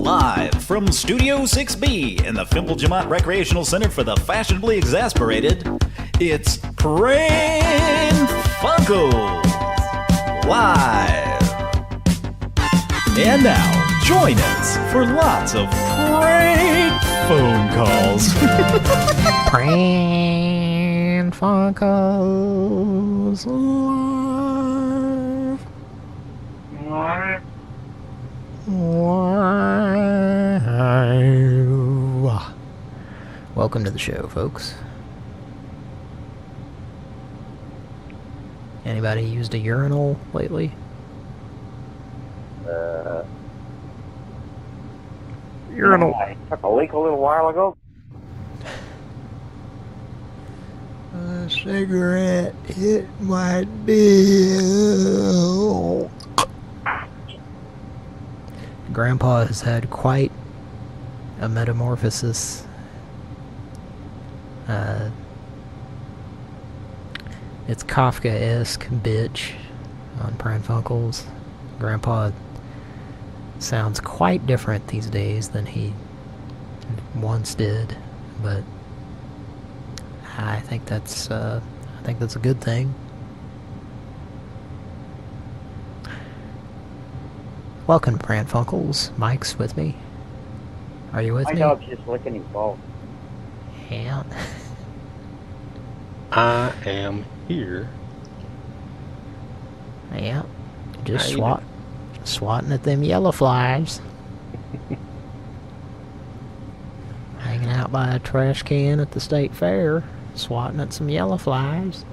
Live from Studio 6B in the Fimplegemont Recreational Center for the Fashionably Exasperated, it's Pran Funkels Live. And now, join us for lots of prank phone calls. Pran Funkels Live. Welcome to the show, folks. Anybody used a urinal lately? Urinal. I took a leak a little while ago. A cigarette hit my bill. Grandpa has had quite a metamorphosis. It's Kafka-esque, bitch, on Pran Funkels. Grandpa sounds quite different these days than he once did, but I think that's a good thing. Welcome to Pran Funkels. Mike's with me. Are you with me? My dog's just licking his balls. Yeah. I am here. Yeah. Just swatting at them yellow flies. Hanging out by a trash can at the state fair, swatting at some yellow flies.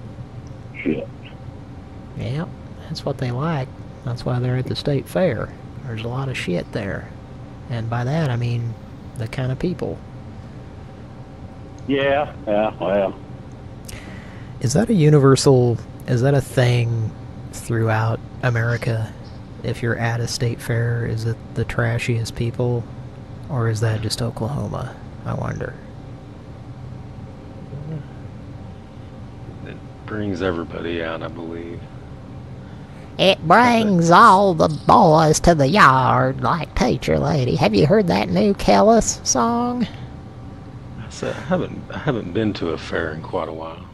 Shit. Yep, that's what they like. That's why they're at the state fair. There's a lot of shit there. And by that, I mean the kind of people. Yeah, well. Is that a universal... Is that a thing throughout America? If you're at a state fair, is it the trashiest people? Or is that just Oklahoma? I wonder. It brings everybody out, I believe. It brings all the boys to the yard like Teacher Lady. Have you heard that new Kellis song? So I haven't been to a fair in quite a while,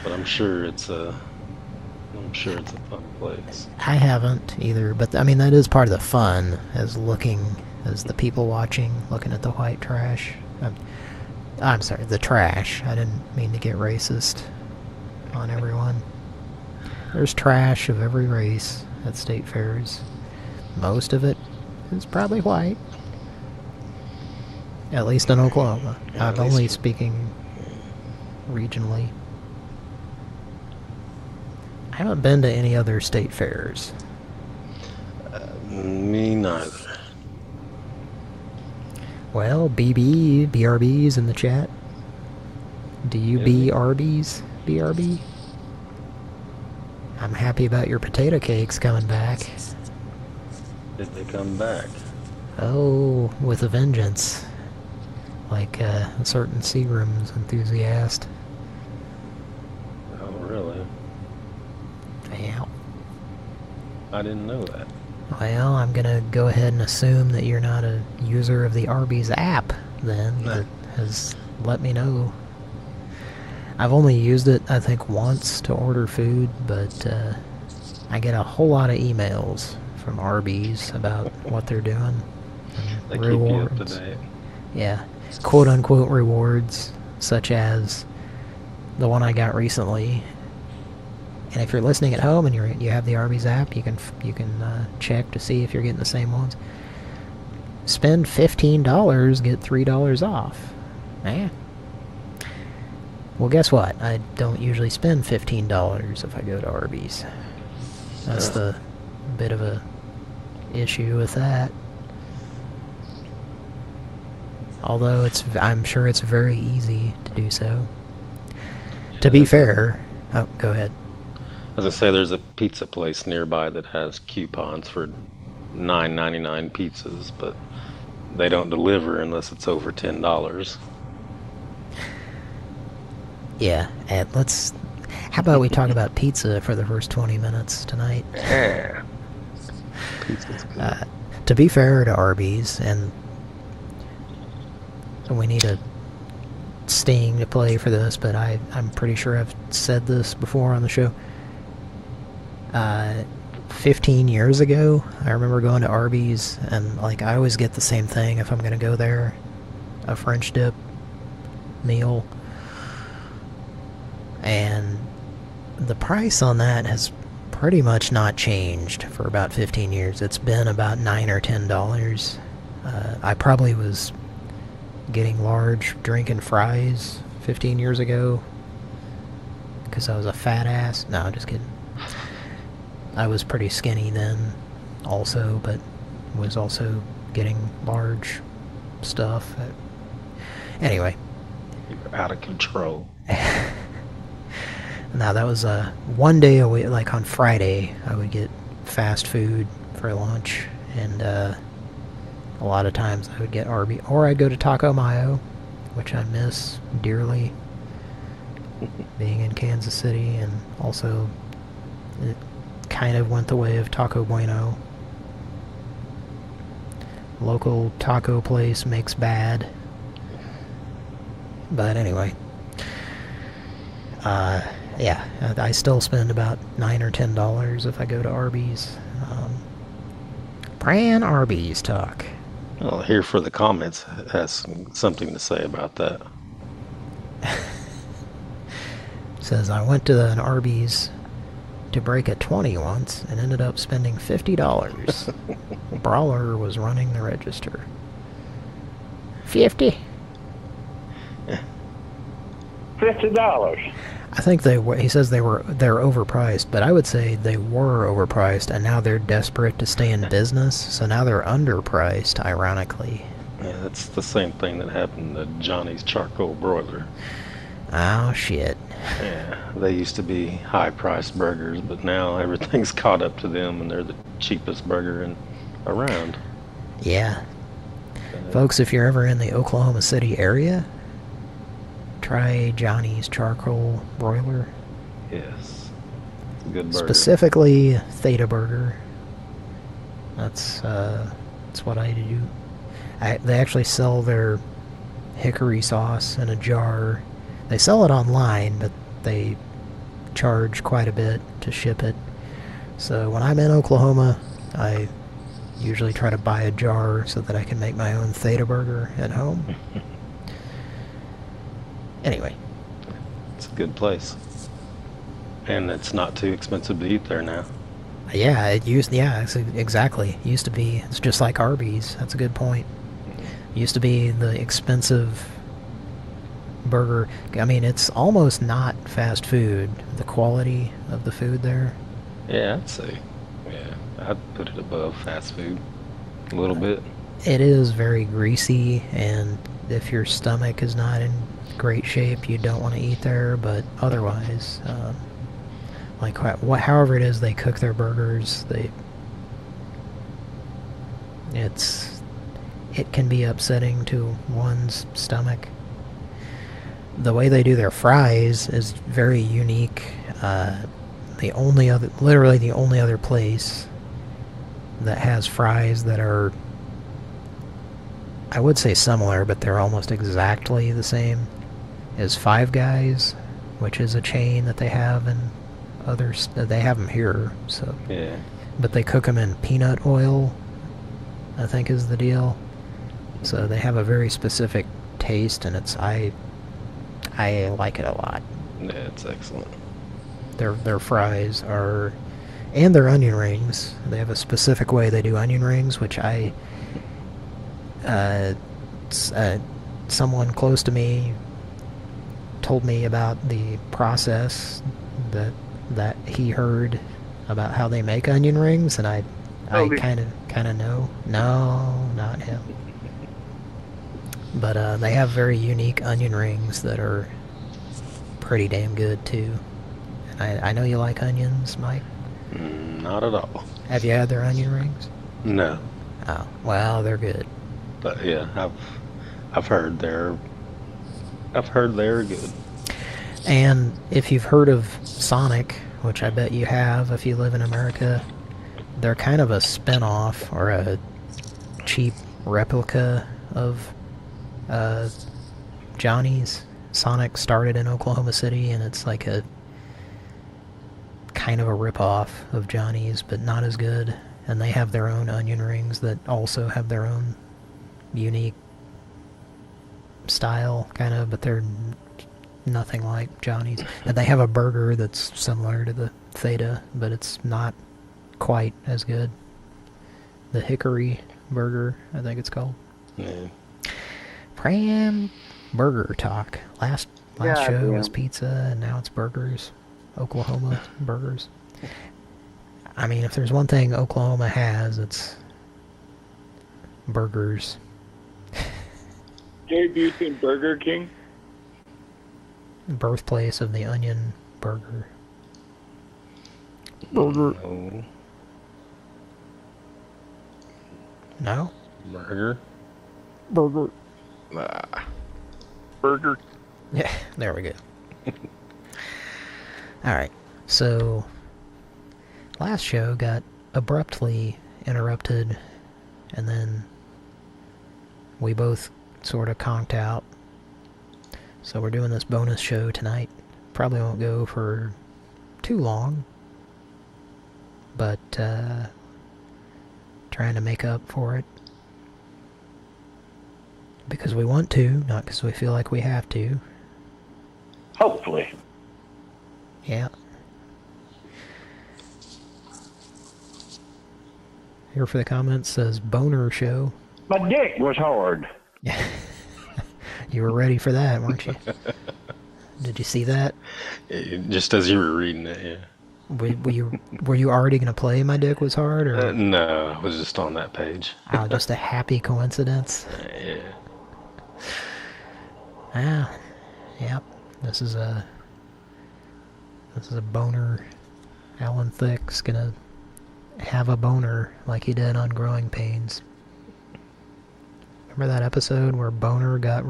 but I'm sure it's a fun place. I haven't either, but I mean that is part of the fun, as the people watching, looking at the white trash. I'm sorry, the trash. I didn't mean to get racist on everyone. There's trash of every race at state fairs. Most of it is probably white. At least in Oklahoma. I'm only speaking regionally. I haven't been to any other state fairs. Me neither. Well, BRB's in the chat. Do you BRB's? BRB? I'm happy about your potato cakes coming back. Did they come back? Oh, with a vengeance. Like a certain Seagram's enthusiast. Oh, really? Yeah. I didn't know that. Well, I'm gonna go ahead and assume that you're not a user of the Arby's app, then, that has let me know. I've only used it, I think, once to order food, but I get a whole lot of emails from Arby's about what they're doing. They Rewards. keep you up to date. Yeah. Quote-unquote rewards, such as the one I got recently. And if you're listening at home and you have the Arby's app, you can check to see if you're getting the same ones. Spend $15, get $3 off. Yeah. Well, guess what? I don't usually spend $15 if I go to Arby's. That's the bit of a issue with that. Although I'm sure it's very easy to do so. To be fair... Oh, go ahead. As I say, there's a pizza place nearby that has coupons for $9.99 pizzas, but they don't deliver unless it's over $10. Yeah, and how about we talk about pizza for the first 20 minutes tonight? Yeah. Pizza's good. To be fair to Arby's, and So we need a Sting to play for this, but I'm pretty sure I've said this before on the show. 15 years ago, I remember going to Arby's, and like I always get the same thing if I'm gonna go there, a French dip meal, and the price on that has pretty much not changed for about 15 years. It's been about $9 or $10. I probably was getting large drinking fries 15 years ago because I was a fat ass. No, just kidding. I was pretty skinny then also, but was also getting large stuff. Anyway. You're out of control. Now that was one day a week, like on Friday, I would get fast food for lunch, and a lot of times I would get Arby's, or I'd go to Taco Mayo, which I miss dearly, being in Kansas City, and also it kind of went the way of Taco Bueno. Local taco place makes bad. But anyway. Yeah, I still spend about $9 or $10 if I go to Arby's. Pran Arby's talk. Well, here for the comments has something to say about that. Says, I went to an Arby's to break a 20 once and ended up spending $50. Brawler was running the register. 50. $50. I think they were, he says they're overpriced, but I would say they were overpriced and now they're desperate to stay in business, so now they're underpriced, ironically. Yeah, that's the same thing that happened to Johnny's Charcoal Broiler. Oh, shit. Yeah, they used to be high-priced burgers, but now everything's caught up to them and they're the cheapest burger around. Yeah. Folks, if you're ever in the Oklahoma City area, try Johnny's Charcoal Broiler. Yes. It's a good burger. Specifically, Theta Burger. That's what I do. They actually sell their hickory sauce in a jar. They sell it online, but they charge quite a bit to ship it. So when I'm in Oklahoma, I usually try to buy a jar so that I can make my own Theta Burger at home. Anyway. It's a good place. And it's not too expensive to eat there now. Yeah, exactly. It used to be, it's just like Arby's. That's a good point. It used to be the expensive burger. I mean, it's almost not fast food, the quality of the food there. Yeah, I'd say. Yeah, I'd put it above fast food a little bit. It is very greasy, and if your stomach is not in great shape, you don't want to eat there, but otherwise, like however it is they cook their burgers, it can be upsetting to one's stomach. The way they do their fries is very unique. Literally the only other place that has fries that are, I would say similar, but they're almost exactly the same, is Five Guys, which is a chain that they have in others. They have them here, so. Yeah. But they cook them in peanut oil, I think is the deal. So they have a very specific taste, and I like it a lot. Yeah, it's excellent. Their fries are, and their onion rings. They have a specific way they do onion rings, which someone close to me told me about the process that he heard about how they make onion rings, and I kind of know. No, not him. But they have very unique onion rings that are pretty damn good too. And I know you like onions, Mike. Not at all. Have you had their onion rings? No. Oh, well, they're good. But yeah, I've heard they're good. And if you've heard of Sonic, which I bet you have if you live in America, they're kind of a spin-off or a cheap replica of Johnny's. Sonic started in Oklahoma City, and it's like a kind of a rip-off of Johnny's, but not as good. And they have their own onion rings that also have their own unique style, kind of, but they're nothing like Johnny's. And they have a burger that's similar to the Theta, but it's not quite as good. The Hickory Burger, I think it's called. Yeah. Pran Burger Talk. Last Yeah, show yeah. was pizza, and now it's burgers. Oklahoma burgers. I mean, if there's one thing Oklahoma has, it's burgers. Gabe, you seen Burger King? Birthplace of the onion burger. No. No? Burger. Burger. Ah. Burger. Yeah, there we go. Alright, so last show got abruptly interrupted, and then we both sort of conked out. So we're doing this bonus show tonight. Probably won't go for too long, but trying to make up for it. Because we want to, not because we feel like we have to. Hopefully. Yeah. Here for the comments says boner show. My dick was hard. Yeah. You were ready for that, weren't you? Did you see that? Just as you were reading it, yeah. Were you already going to play My Dick Was Hard? Or No, I was just on that page. oh, just a happy coincidence? Yeah. Ah, yep. This is a boner. Alan Thicke's gonna have a boner like he did on Growing Pains. Remember that episode where Boner got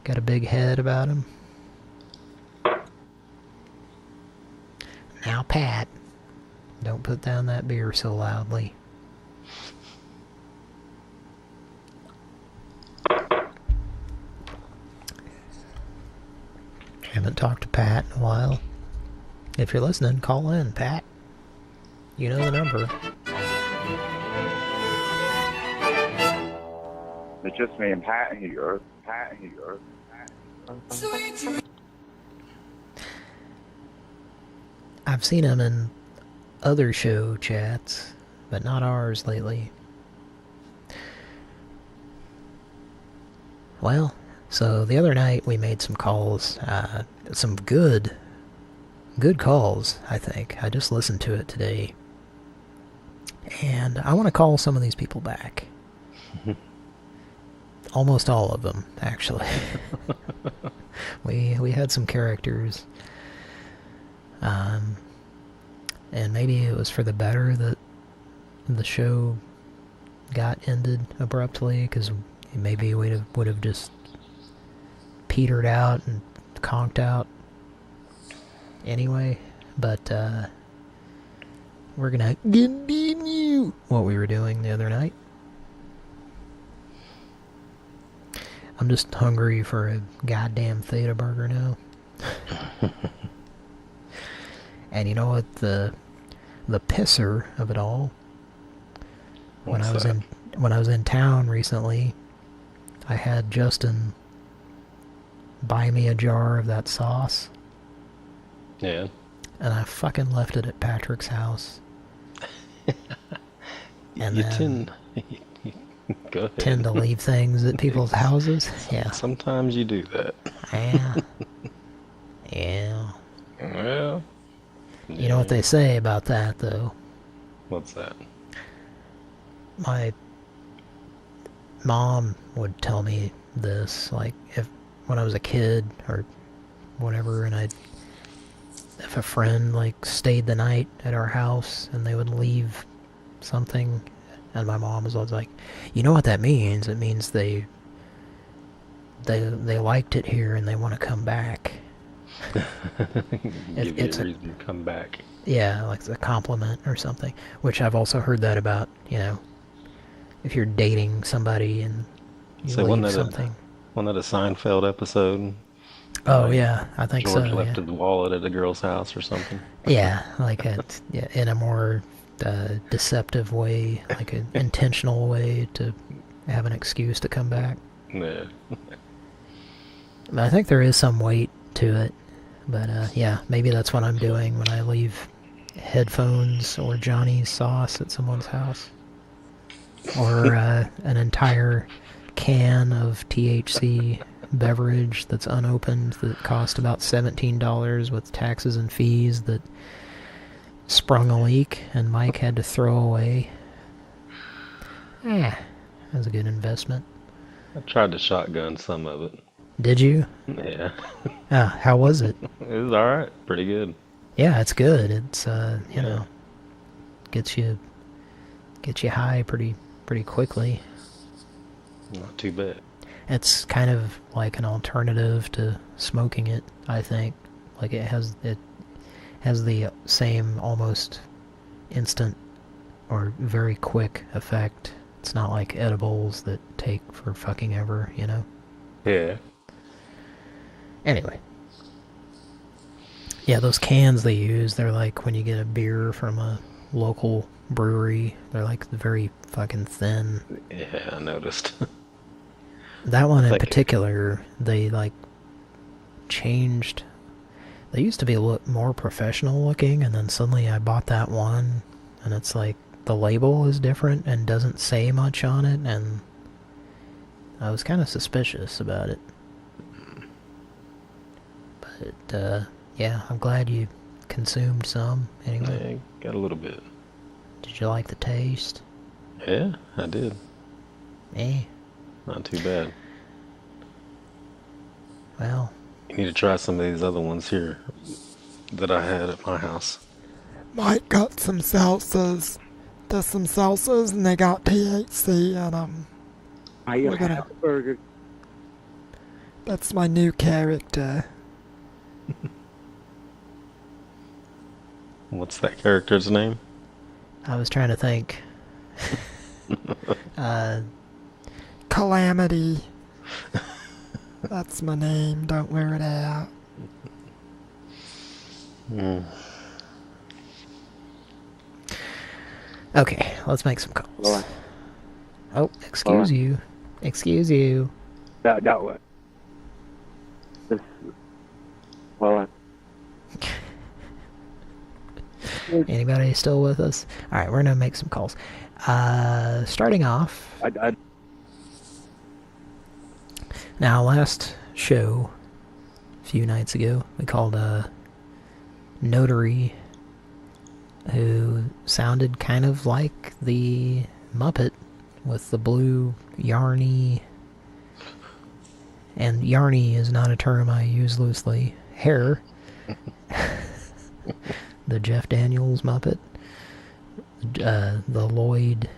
a big head about him? Now, Pat, don't put down that beer so loudly. Haven't talked to Pat in a while. If you're listening, call in, Pat. You know the number. It's just me and Pat here. I've seen him in other show chats, but not ours lately. Well, so the other night we made some calls, some good calls, I think. I just listened to it today. And I want to call some of these people back. Almost all of them, actually. We had some characters. And maybe it was for the better that the show got ended abruptly, because maybe we would have just petered out and conked out anyway. But we're gonna continue what we were doing the other night. I'm just hungry for a goddamn Theta burger now. And you know what, the pisser of it all, when I was in town recently, I had Justin buy me a jar of that sauce. Yeah. And I fucking left it at Patrick's house. And then Go ahead. tend to leave things at people's houses. Yeah. Sometimes you do that. Yeah. Yeah. Well. You know what they say about that, though? What's that? My mom would tell me this, like, when I was a kid or whatever, and if a friend, like, stayed the night at our house and they would leave something, and my mom was always like, you know what that means? It means they liked it here and they want to come back. Give you a reason to come back. Yeah, like a compliment or something. Which I've also heard that about, you know, if you're dating somebody and You So wasn't leave that something. wasn't that a Seinfeld episode? Oh Like yeah, I think George so. left Yeah. his wallet at a girl's house or something. Yeah, like yeah, in a more deceptive way, like an intentional way to have an excuse to come back. Yeah. I think there is some weight to it, but yeah, maybe that's what I'm doing when I leave headphones or Johnny's sauce at someone's house. Or an entire can of THC beverage that's unopened that cost about $17 with taxes and fees that sprung a leak and Mike had to throw away. That was a good investment. I tried to shotgun some of it. Did you? Yeah. How was it? It was alright. Pretty good. Yeah, it's good. It's you Yeah. know, gets you high pretty quickly. Not too bad. It's kind of like an alternative to smoking it, I think. Like it has the same almost instant or very quick effect. It's not like edibles that take for fucking ever, you know? Yeah. Anyway. Yeah, those cans they use, they're like when you get a beer from a local brewery, they're like very fucking thin. Yeah, I noticed. That one in Like- particular, they like changed. They used to be a lot more professional looking, and then suddenly I bought that one, and it's like the label is different and doesn't say much on it, and I was kind of suspicious about it. But yeah, I'm glad you consumed some. Anyway, Yeah, got a little bit. did you like the taste? Yeah, I did. Eh. Not too bad. Well, You need to try some of these other ones here that I had at my house. Mike got some salsas. There's some salsas and they got THC in them. We're gonna- have a burger. That's my new character. What's that character's name? I was trying to think. Calamity. That's my name. Don't wear it out. Hmm. Okay, let's make some calls. Well, Oh, excuse you. Excuse you. no. This, well, Anybody still with us? Alright, we're gonna make some calls. Starting off, I now last show, a few nights ago, we called a notary who sounded kind of like the Muppet with the blue yarny, and yarny is not a term I use loosely, hair. The Jeff Daniels Muppet. The Lloyd...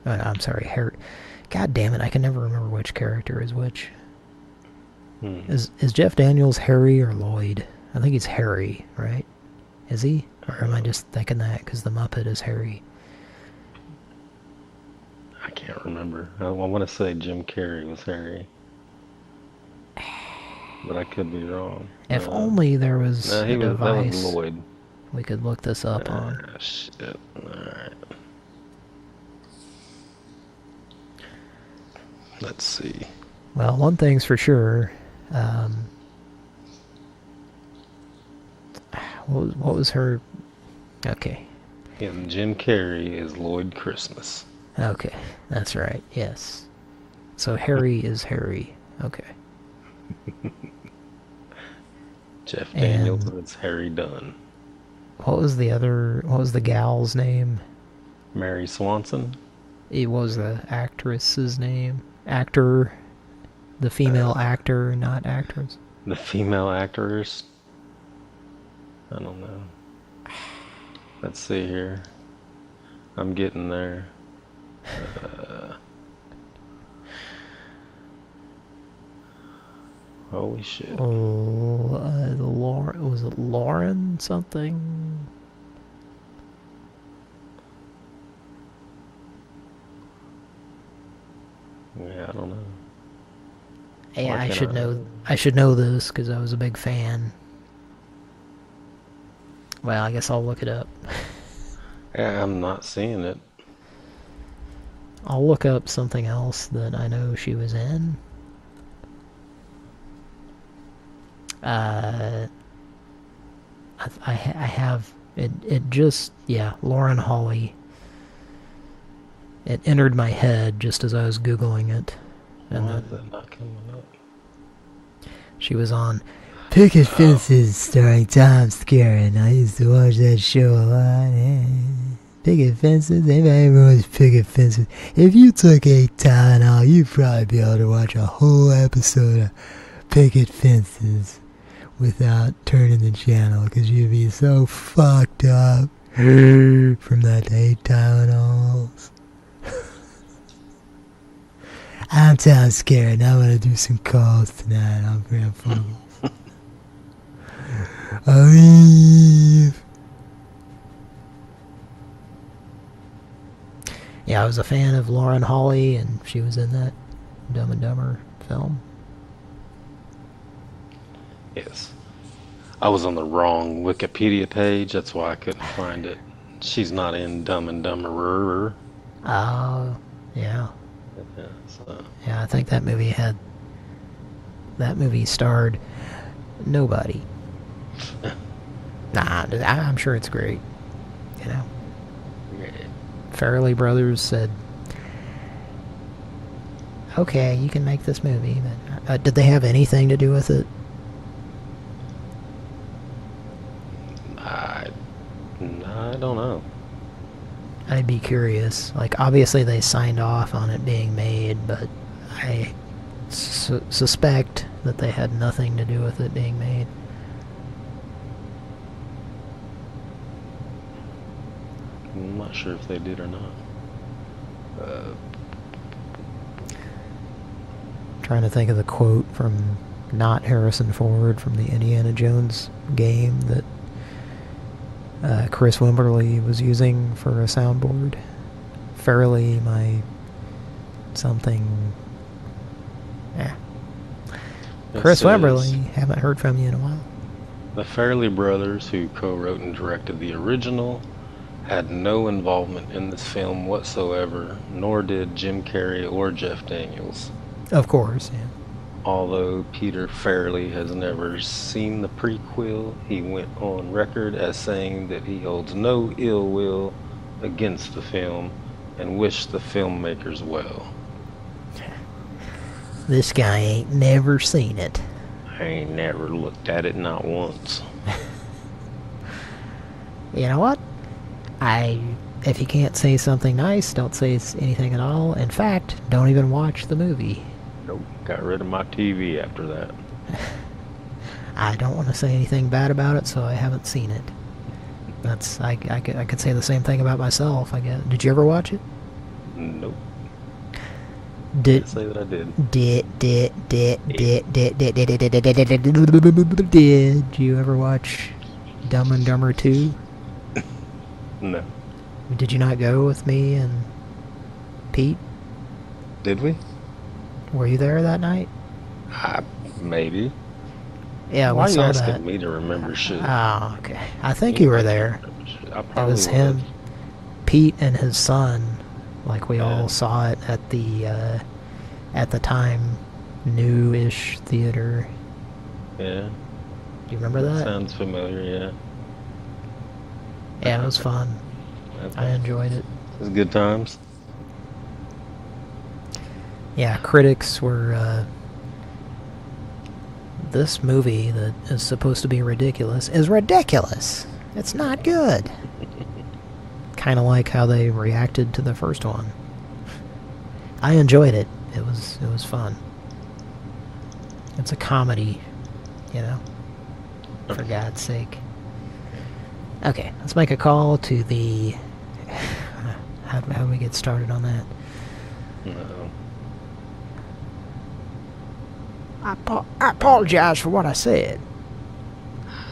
I'm sorry, Harry... God damn it, I can never remember which character is which. Is Jeff Daniels Harry or Lloyd? I think he's Harry, right? Is he? Or am I just thinking that because the Muppet is Harry? I can't remember. I want to say Jim Carrey was Harry. But I could be wrong. If only there was No, a that device was Lloyd. we could look this up on. Ah, shit. Alright. Let's see. Well, one thing's for sure. What was her... Okay. Yeah, Jim Carrey is Lloyd Christmas. Okay, that's right, yes. So Harry is Harry. Okay. Jeff And- Daniels is Harry Dunn. What was the gal's name? Mary Swanson. What was the actress's name? Actor. The female actor, not actress. The female actors. I don't know. Let's see here. I'm getting there. Holy shit. Was it Lauren something? Yeah, I don't know. Yeah, I can should I- know. I should know this because I was a big fan. Well, I guess I'll look it up. Yeah, I'm not seeing it. I'll look up something else that I know she was in. I have it. It just Lauren Holly. It entered my head just as I was googling it, and Why then is that not coming up? she was on Picket Fences starring Tom Skerritt. I used to watch that show a lot. Yeah. Picket Fences? Anybody ever watch Picket Fences? If you took a Tylenol, you'd probably be able to watch a whole episode of Picket Fences without turning the channel, because you'd be so fucked up from that 8 Tylenols. I'm Tom Skerritt, and I'm going to do some calls tonight on Pran Funkels. I leave. Yeah, I was a fan of Lauren Holly, and she was in that Dumb and Dumber film. Yes. I was on the wrong Wikipedia page. That's why I couldn't find it. She's not in Dumb and Dumberer. Oh, yeah. Yeah, so. Yeah, I think that movie had... That movie starred nobody. Nah, I'm sure it's great. You know? Farrelly Brothers said, okay, you can make this movie. But, did they have anything to do with it? I don't know. I'd be curious. Like, obviously they signed off on it being made, but I suspect that they had nothing to do with it being made. I'm not sure if they did or not. Trying to think of the quote from not Harrison Ford from the Indiana Jones game that Chris Wimberly was using for a soundboard. Fairly my something. Yeah. Chris Wimberly, haven't heard from you in a while. The Farrelly brothers, who co-wrote and directed the original, had no involvement in this film whatsoever, nor did Jim Carrey or Jeff Daniels. Of course, yeah. Although Peter Farrelly has never seen the prequel, he went on record as saying that he holds no ill will against the film and wished the filmmakers well. This guy ain't never seen it. I ain't never looked at it, not once. You know what? If you can't say something nice, don't say anything at all. In fact, don't even watch the movie. Nope, got rid of my TV after that. I don't want to say anything bad about it, so I haven't seen it. I could say the same thing about myself, I guess. Did you ever watch it? Nope. Did Can't say that I did. Did you ever watch Dumb and Dumber 2? No. Did you not go with me and Pete? Did we? Were you there that night? Maybe. Yeah, Why we are you saw asking that. me to remember shit? Oh, okay. I think you were there. I It probably was him, Pete, and his son. Like, we all Yeah. saw it at the time, new-ish theater. Yeah. Do you remember that? Sounds familiar, yeah. Yeah, it was fun. I enjoyed it. It was good times. Yeah, critics were, this movie that is supposed to be ridiculous is ridiculous. It's not good. Kind of like how they reacted to the first one. I enjoyed it. It was fun. It's a comedy, you know, for God's sake. Okay, let's make a call to the... How do we get started on that? No. I apologize for what I said.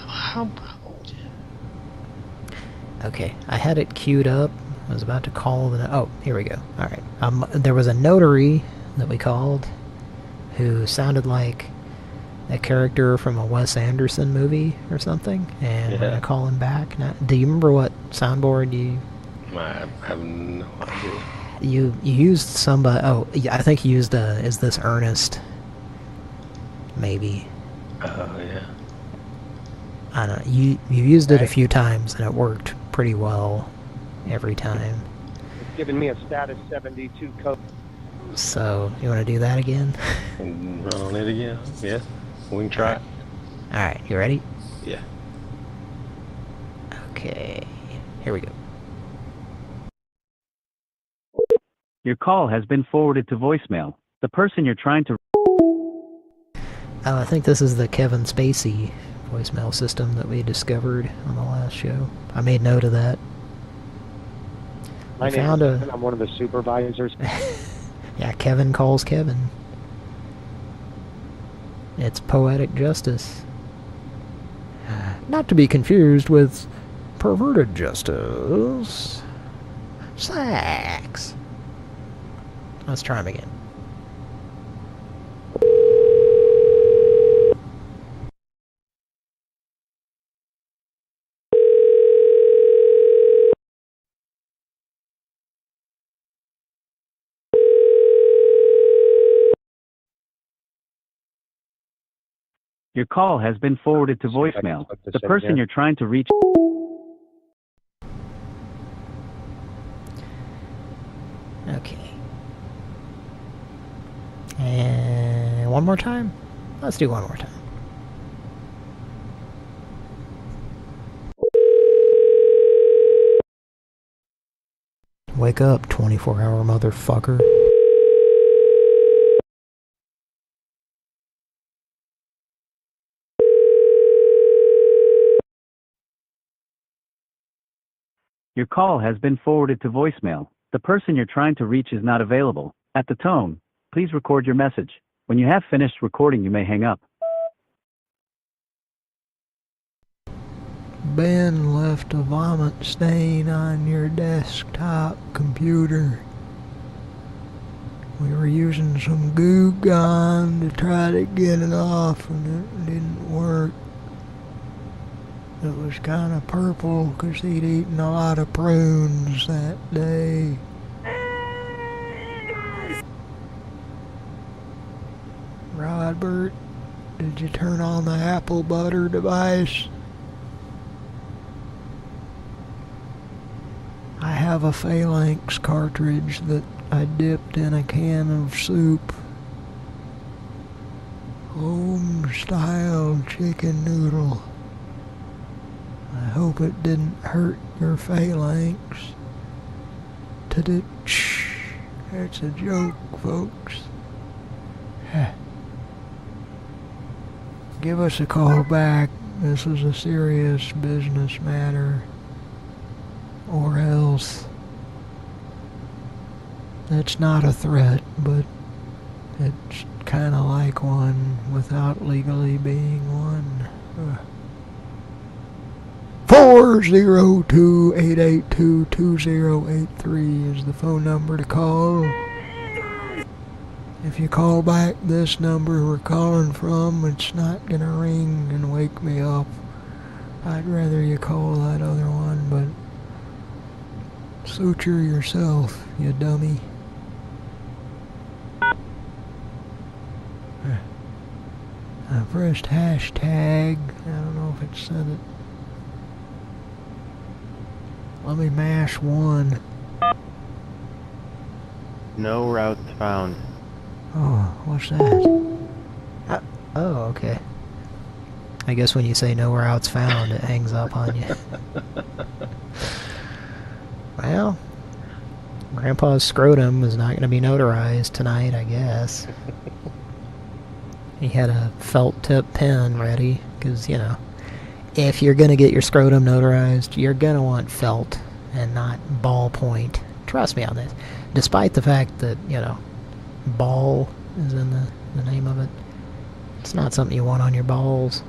How about you? Okay, I had it queued up. I was about to call the... Oh, here we go. Alright. There was a notary that we called. who sounded like a character from a Wes Anderson movie or something, and we're Yeah. gonna call him back. Now, do you remember what soundboard I have no idea. you used? Somebody? Oh, yeah, I think you used is this Ernest? Maybe. Oh, yeah. I don't know. You used it a few times and it worked pretty well every time. It's giving me a status 72 code. So, you want to do that again? And run on it again? Yeah. We can try it. Alright, you ready? Yeah. Okay. Here we go. Your call has been forwarded to voicemail. The person you're trying to... Oh, I think this is the Kevin Spacey voicemail system that we discovered on the last show. I made note of that. My We name found is a... Kevin. I'm one of the supervisors. Yeah, Kevin calls Kevin. It's poetic justice. Not to be confused with perverted justice. Sex. Let's try him again. Your call has been forwarded to voicemail. The person you're trying to reach... Okay. And one more time? Let's do one more time. Wake up, 24-hour motherfucker. Your call has been forwarded to voicemail. The person you're trying to reach is not available. At the tone, please record your message. When you have finished recording, you may hang up. Ben left a vomit stain on your desktop computer. We were using some goo gone to try to get it off and it didn't work. It was kind of purple because he'd eaten a lot of prunes that day. Rodbert, did you turn on the apple butter device? I have a Phalanx cartridge that I dipped in a can of soup. Home-style chicken noodle. I hope it didn't hurt your phalanx. Ta-da-tsh. That's a joke, folks. Give us a call back. This is a serious business matter. Or else. It's not a threat, but it's kind of like one without legally being one. 402-882-2083 is the phone number to call. If you call back this number we're calling from, it's not gonna ring and wake me up. I'd rather you call that other one, but suture yourself, you dummy. I pressed hashtag. I don't know if it said it. Let me mash one. No route found. Oh, what's that? Oh, okay. I guess when you say no routes found, it hangs up on you. Well, Grandpa's scrotum is not going to be notarized tonight, I guess. He had a felt tip pen ready, because, you know, if you're going to get your scrotum notarized, you're going to want felt and not ballpoint. Trust me on this. Despite the fact that, you know, ball is in the name of it, it's not something you want on your balls.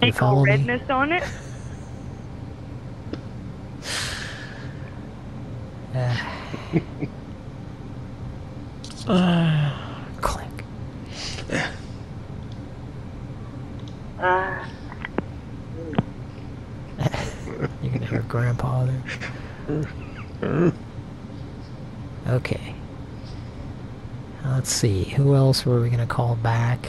You follow me? Redness on it. Click. You can hear Grandpa there. Okay. Let's see. Who else were we gonna call back?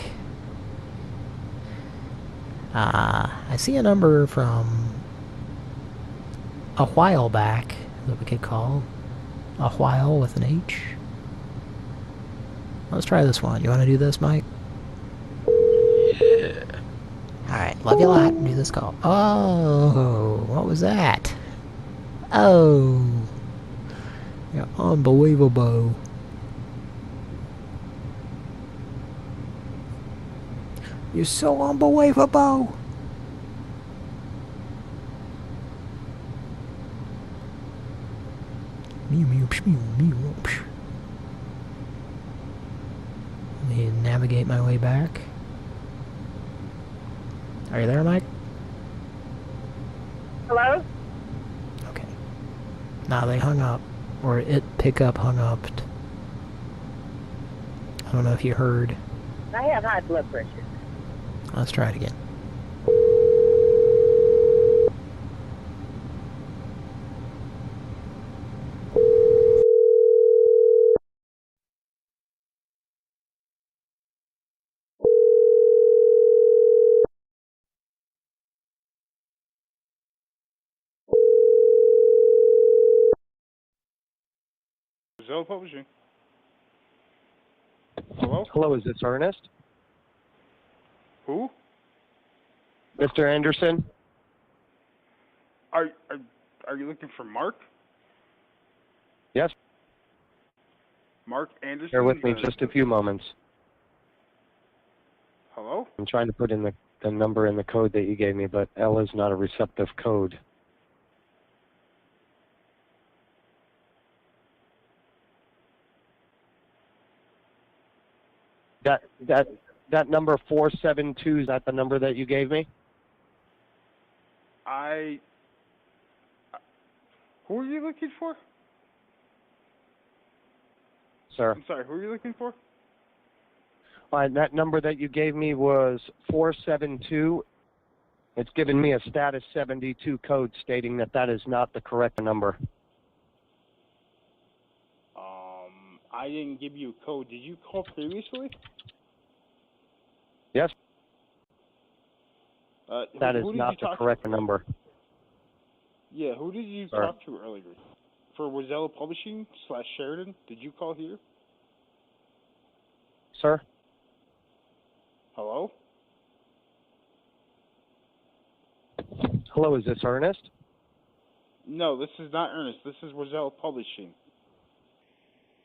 I see a number from a while back that we could call. A while with an H. Let's try this one. You want to do this, Mike? Yeah. Alright, love you a lot. Do this call. Oh, what was that? Oh. Yeah, unbelievable. You're so unbelievable. Mew, mew, psh, mew, mew, psh. Let me navigate my way back. Are you there, Mike? Hello? Okay. Nah, they hung up. Or it pickup hung up. I don't know if you heard. I have high blood pressure. Let's try it again. Zell Publishing. Hello? Hello, is this Ernest? Who? Mr. Anderson? Are you looking for Mark? Yes. Mark Anderson? Bear with me just a few moments. Hello? I'm trying to put in the number in the code that you gave me, but L is not a receptive code. That number 472, is that the number that you gave me? Who are you looking for? Sir. I'm sorry, who are you looking for? That number that you gave me was 472. It's given me a status 72 code stating that that is not the correct number. I didn't give you a code. Did you call previously? Yes. That is who did not you the talk correct to? number. Yeah, who did you Sir. talk to earlier? For Wazella Publishing / Sheridan? Did you call here? Sir? Hello? Hello, is this Ernest? No, this is not Ernest. This is Wazella Publishing.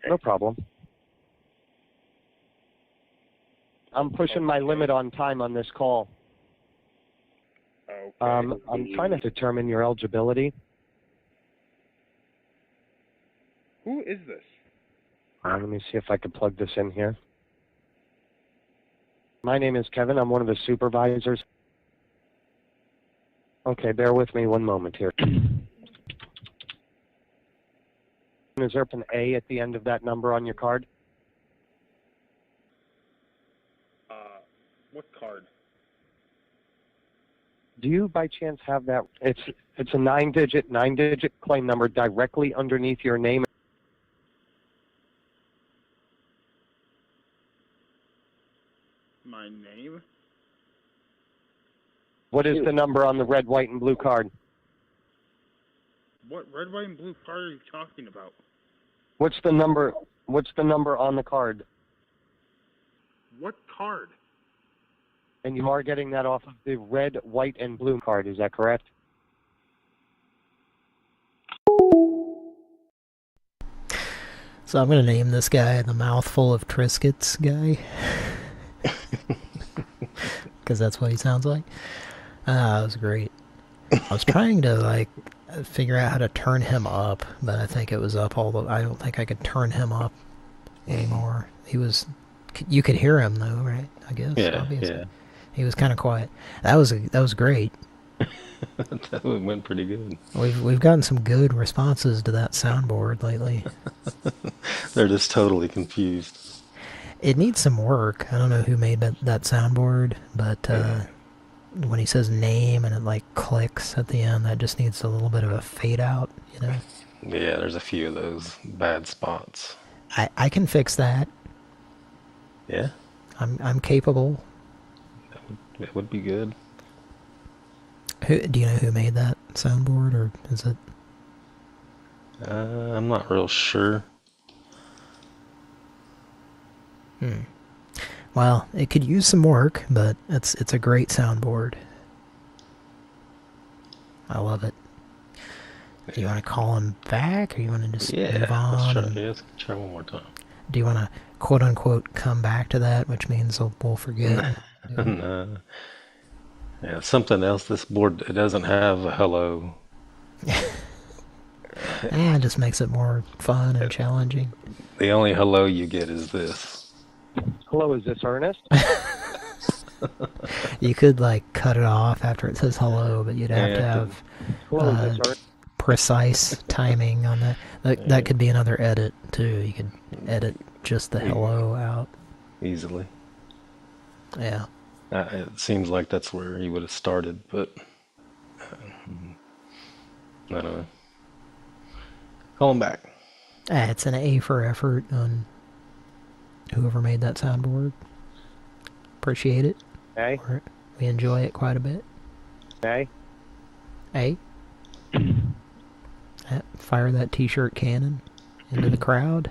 No problem. I'm pushing my limit on time on this call. Okay. I'm trying to determine your eligibility. Who is this? Let me see if I can plug this in here. My name is Kevin. I'm one of the supervisors. Okay, bear with me one moment here. Is there an A at the end of that number on your card? What card? Do you by chance have that? It's a nine-digit claim number directly underneath your name. My name? What is the number on the red, white, and blue card? What red, white, and blue card are you talking about? What's the number on the card? What card? And you are getting that off of the red, white, and blue card, is that correct? So I'm going to name this guy the Mouthful of Triscuits guy. Because that's what he sounds like. That was great. I was trying to, like, figure out how to turn him up, but I think it was up all the... I don't think I could turn him up anymore. He was... You could hear him, though, right? I guess, Yeah, obviously. yeah. He was kind of quiet. That was great. That went pretty good. We've gotten some good responses to that soundboard lately. They're just totally confused. It needs some work. I don't know who made that soundboard, but when he says name and it like clicks at the end, that just needs a little bit of a fade out, you know? Yeah, there's a few of those bad spots. I can fix that. Yeah? I'm capable. That would be good. Do you know who made that soundboard, or is it? I'm not real sure. Well, it could use some work, but it's a great soundboard. I love it. Do you want to call him back, or you want to just move on? Let's try one more time. Do you want to quote-unquote come back to that, which means we'll forget? No. Yeah, something else. This board, it doesn't have a hello. It just makes it more fun and challenging. The only hello you get is this. Hello, is this Ernest? You could like cut it off after it says hello, but you'd have to have Hello, is this Ernest? precise timing on that. That could be another edit too. You could edit just the hello out easily. Yeah. It seems like that's where he would have started, but I don't know. Call him back. It's an A for effort on whoever made that soundboard. Appreciate it. Hey. We enjoy it quite a bit. Hey. Hey. Fire that t-shirt cannon into the crowd.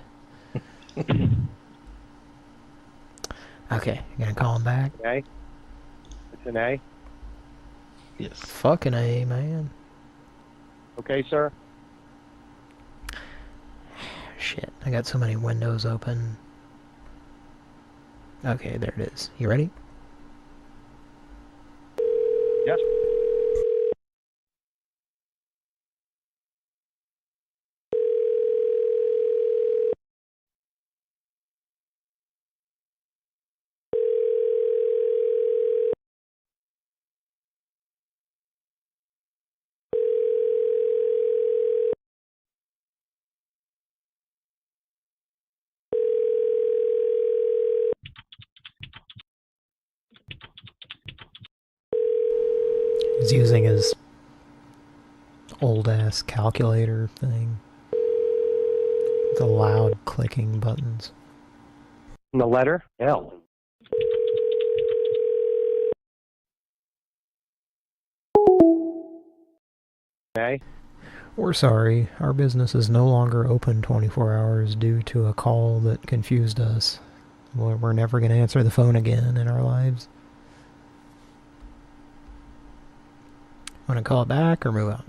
Okay, you gonna call him back? A. It's an A. Yes. Fucking A, man. Okay, sir. Shit, I got so many windows open. Okay, there it is. You ready? Yes. He's using his old-ass calculator thing. The loud clicking buttons. And the letter L. Okay. We're sorry, our business is no longer open 24 hours due to a call that confused us. We're never going to answer the phone again in our lives. Want to call it back or move on?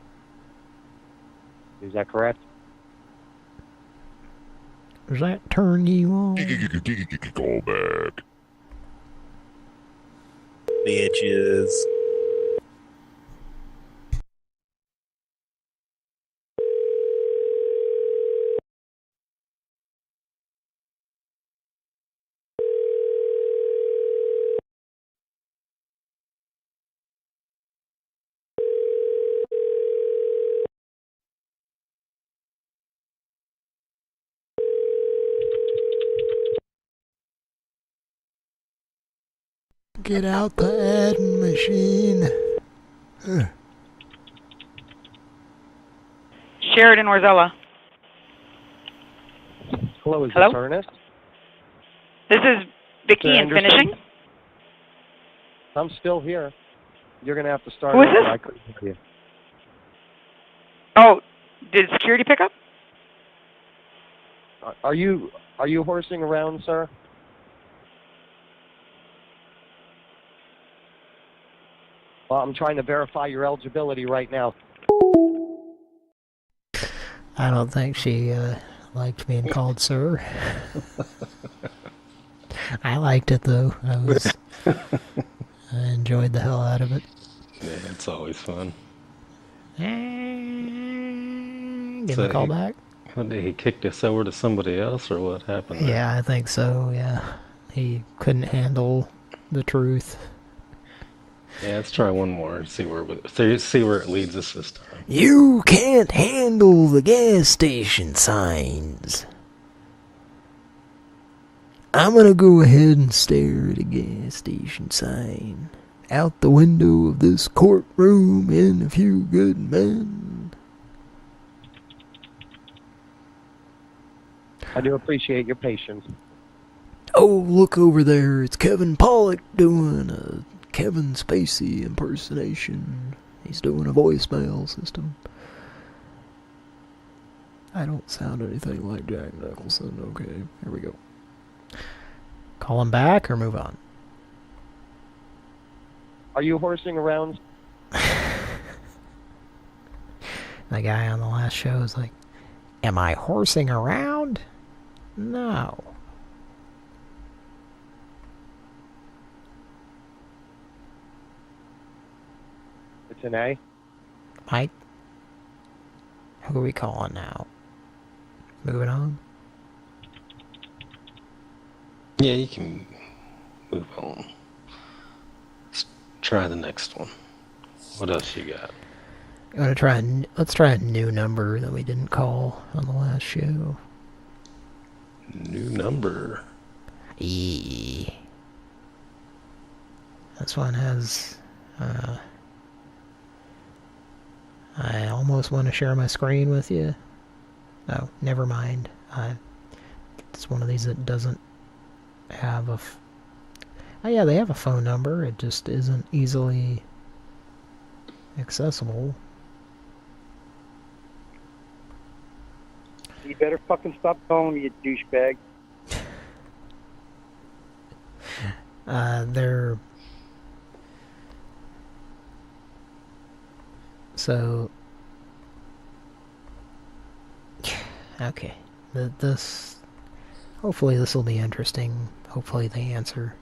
Is that correct? Does that turn you on? Call back. Bitches. Get out the adding machine. Sheridan Warzella. Hello, is Hello? this Ernest? This is Vicky Mr. in Anderson? finishing. I'm still here. You're going to have to start Who is over. this? I couldn't hear you. Oh, did security pick up? Are you horsing around, sir? Well, I'm trying to verify your eligibility right now. I don't think she liked being called sir. I liked it though. I enjoyed the hell out of it. Yeah, it's always fun. Give a call back? He kicked us over to somebody else, or what happened there? Yeah, I think so, yeah. He couldn't handle the truth. Yeah, let's try one more and see where it leads us this time. You can't handle the gas station signs. I'm gonna go ahead and stare at a gas station sign out the window of this courtroom in A Few Good Men. I do appreciate your patience. Oh, look over there. It's Kevin Pollak doing a Kevin Spacey impersonation. He's doing a voicemail system. I don't sound anything like Jack Nicholson. Okay, here we go. Call him back or move on? Are you horsing around? The guy on the last show is like, am I horsing around? No. It's an A. Mike? Who are we calling now? Moving on? Yeah, you can move on. Let's try the next one. What else you got? Let's try a new number that we didn't call on the last show. New number. This one has, I almost want to share my screen with you. Oh, never mind. It's one of these that doesn't have a... Oh yeah, they have a phone number. It just isn't easily accessible. You better fucking stop calling me a douchebag. They're... So... Okay. This... Hopefully this will be interesting. Hopefully they answer.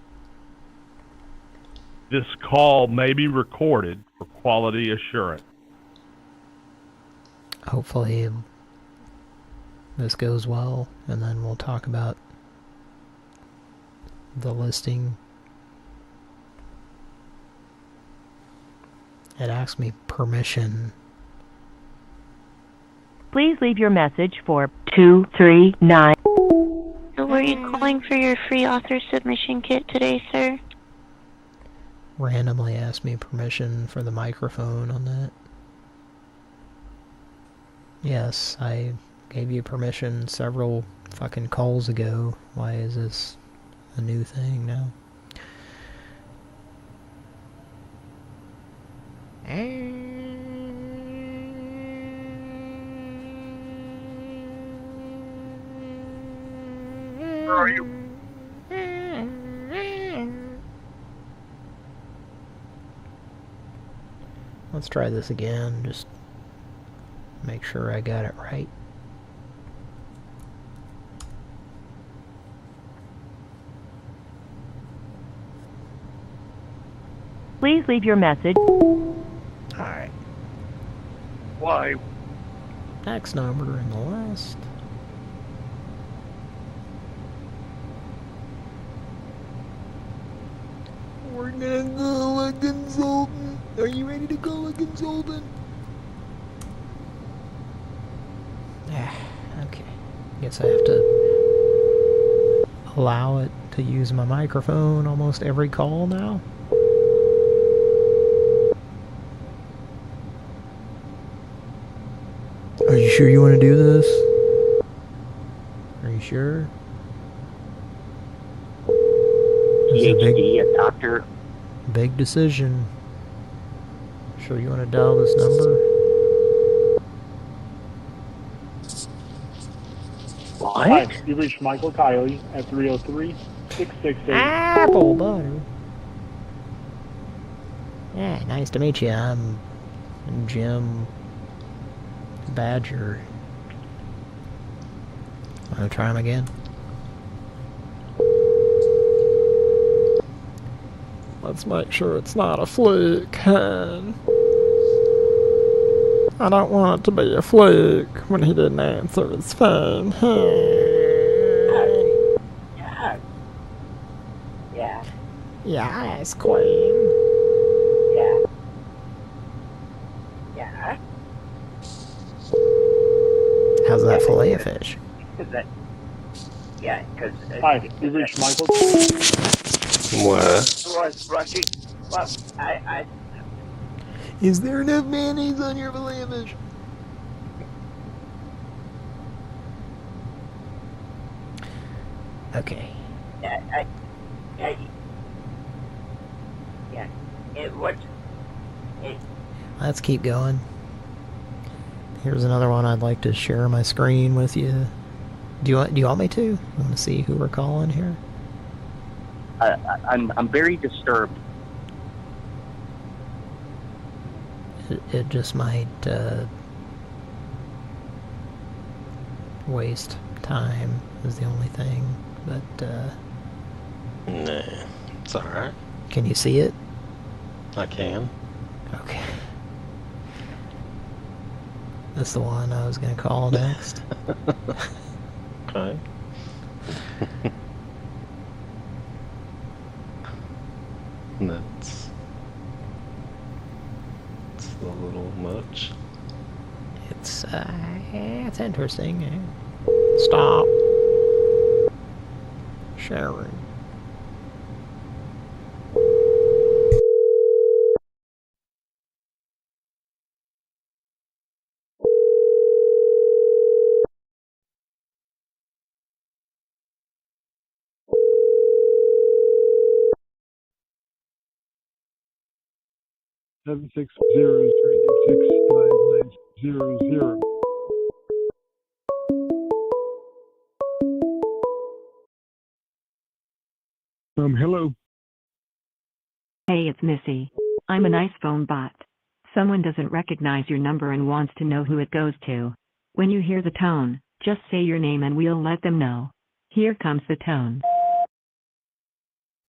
This call may be recorded for quality assurance. Hopefully this goes well, and then we'll talk about the listing. It asked me permission. Please leave your message for 239. So were you calling for your free author submission kit today, sir? Randomly asked me permission for the microphone on that. Yes, I gave you permission several fucking calls ago. Why is this a new thing now? Where are you? Let's try this again, just make sure I got it right. Please leave your message. Alright. Why? Next number in the list. We're gonna call a consultant. Are you ready to call a consultant? Okay. Guess I have to allow it to use my microphone almost every call now. Are you sure you want to do this? Are you sure? This is a doctor. big decision. Sure you want to dial this number? Hi, you reached Michael Kiley at 303-668. Apple butter. Yeah, nice to meet you. I'm Jim Badger. Want to try him again? Let's make sure it's not a fluke, hon. I don't want it to be a fluke when he didn't answer his phone. Yeah. Yes, Queen. How's that fillet of fish? Yeah, because... Hi, you reached Michael. What? was rushing. Well, I Is there enough mayonnaise on your fillet of fish? Okay. yeah, it was... Let's keep going. Here's another one I'd like to share my screen with you. Do you want me to? You want to see who we're calling here? I'm very disturbed. It just might waste time is the only thing, but Nah, it's alright. Can you see it? I can. Okay. That's the one I was gonna call next. Okay. That's a little much. It's interesting. Stop sharing. Seven 760-386-5900. Hello. Hey, it's Missy. I'm a nice phone bot. Someone doesn't recognize your number and wants to know who it goes to. When you hear the tone, just say your name and we'll let them know. Here comes the tone.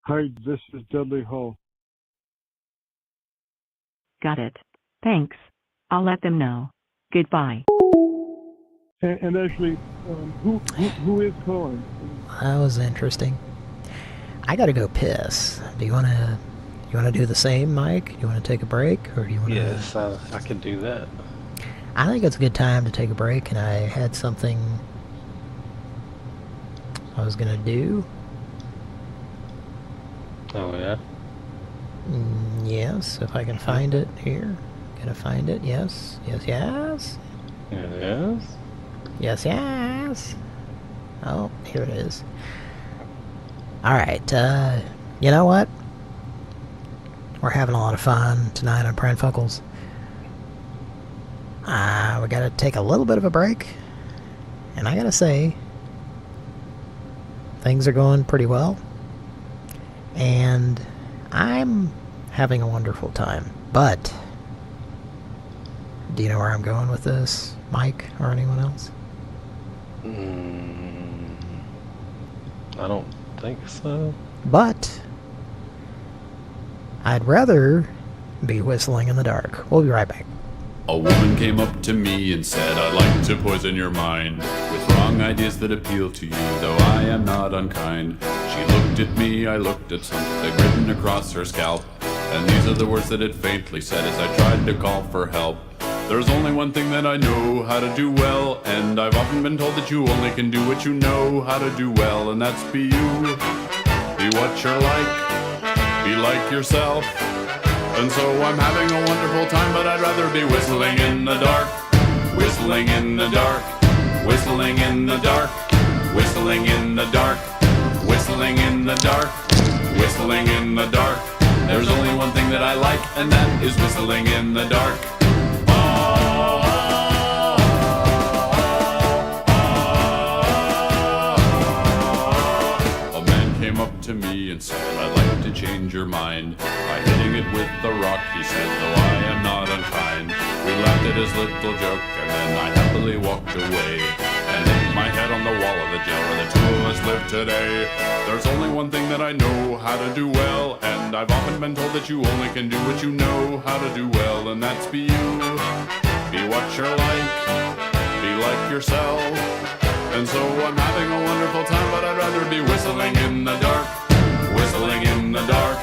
Hi, this is Dudley Hall. Got it. Thanks. I'll let them know. Goodbye. And actually, who is calling? That was interesting. I gotta go piss. Do you wanna do the same, Mike? Do you wanna take a break, or do you wanna? Yes, I can do that. I think it's a good time to take a break, and I had something I was gonna do. Oh yeah. Yes, if I can find it here. Gonna find it. Yes, yes, yes. Yes. Yes, yes. Oh, here it is. Alright, you know what? We're having a lot of fun tonight on Pran Funkels. We gotta take a little bit of a break. And I gotta say, things are going pretty well. And I'm having a wonderful time. But, do you know where I'm going with this, Mike, or anyone else? I don't think so. But I'd rather be whistling in the dark. We'll be right back. A woman came up to me and said, I'd like to poison your mind with wrong ideas that appeal to you, though I am not unkind. She looked at me, I looked at something written across her scalp, and these are the words that it faintly said as I tried to call for help. There's only one thing that I know how to do well, and I've often been told that you only can do what you know how to do well, and that's be you. Be what you're like, be like yourself. And so I'm having a wonderful time, but I'd rather be whistling in the dark. Whistling in the dark, whistling in the dark, whistling in the dark, whistling in the dark, whistling in the dark. There's only one thing that I like, and that is whistling in the dark. To me and said, I'd like to change your mind by hitting it with the rock, he said, though I am not unkind. We laughed at his little joke, and then I happily walked away and hit my head on the wall of the jail where the two of us live today. There's only one thing that I know how to do well, and I've often been told that you only can do what you know how to do well, and that's be you. Be what you're like, be like yourself. And so I'm having a wonderful time, but I'd rather be whistling in the dark. Whistling in the dark.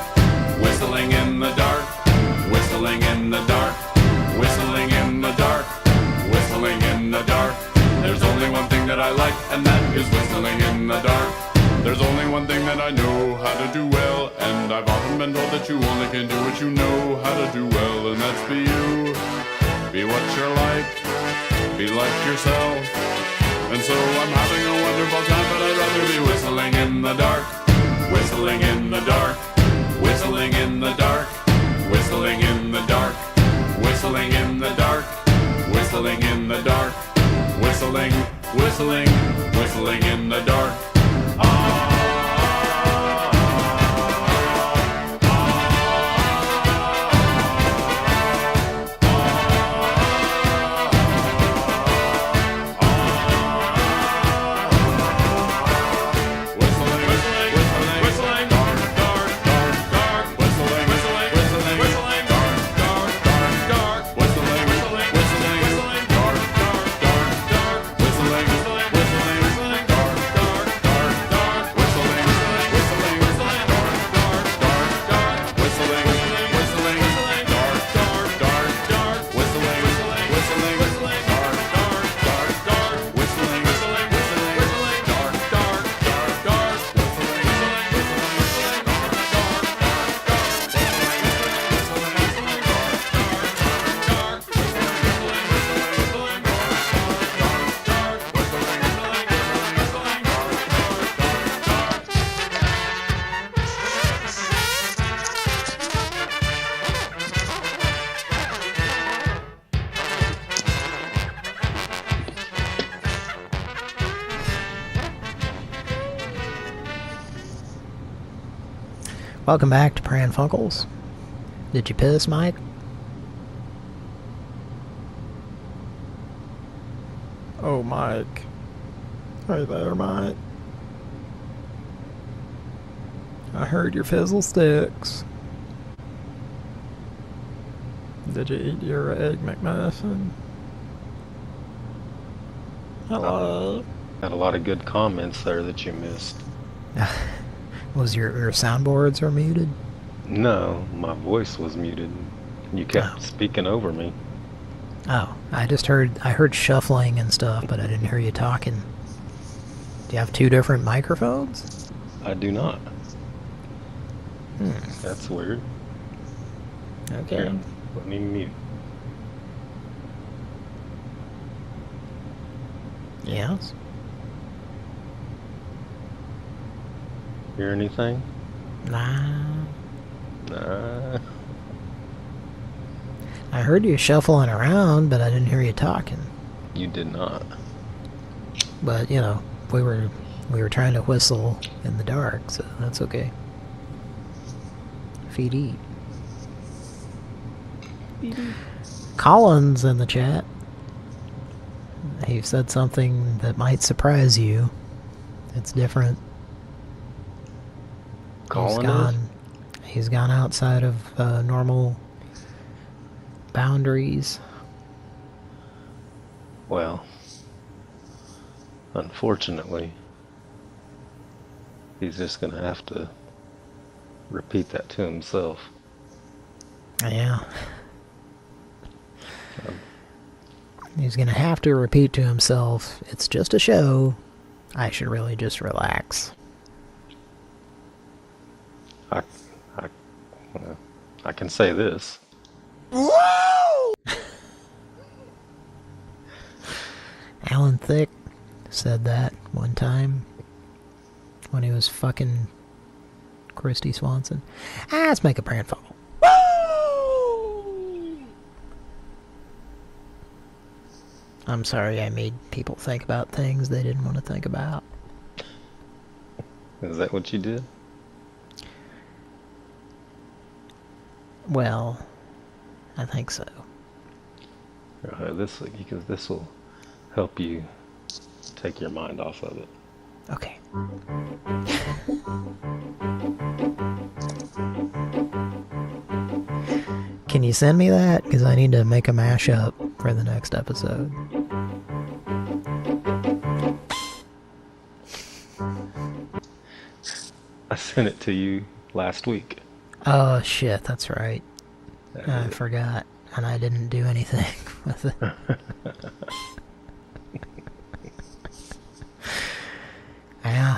Whistling in the dark. Whistling in the dark. Whistling in the dark. Whistling in the dark. There's only I like, and that is whistling in the dark. There's only one thing that I know how to do well, and I've often been told that you only can do what you know how to do well, and that's be you. Be what you're like, be like yourself. And so I'm having a wonderful time, but I'd rather be whistling in the dark. Whistling in the dark, whistling in the dark, whistling in the dark, whistling in the dark, whistling in the dark, whistling, whistling, whistling in the dark. Welcome back to Pran Funkels. Did you piss, Mike? Oh, Mike. Hey there, Mike. I heard your fizzle sticks. Did you eat your egg McMuffin? Hello. Got a lot of good comments there that you missed. Was your soundboards are muted? No, my voice was muted. You kept speaking over me. Oh, I heard shuffling and stuff, but I didn't hear you talking. Do you have two different microphones? I do not. That's weird. Okay. Here, let me mute. Yes. Hear anything? Nah. Nah. I heard you shuffling around, but I didn't hear you talking. You did not. But, you know, we were trying to whistle in the dark, so that's okay. Feed eat. Colin's in the chat. He said something that might surprise you. It's different. He's gone outside of normal boundaries. Well, unfortunately, he's just gonna have to repeat that to himself. Yeah. He's gonna have to repeat to himself, it's just a show. I should really just relax. I can say this. Whoa! Alan Thicke said that one time when he was fucking Christy Swanson. Let's make a Pran Funkel. I'm sorry I made people think about things they didn't want to think about. Is that what you did? Well, I think so. Because this will help you take your mind off of it. Okay. Can you send me that? Because I need to make a mashup for the next episode. I sent it to you last week. Oh shit, that's right. I forgot, and I didn't do anything with it.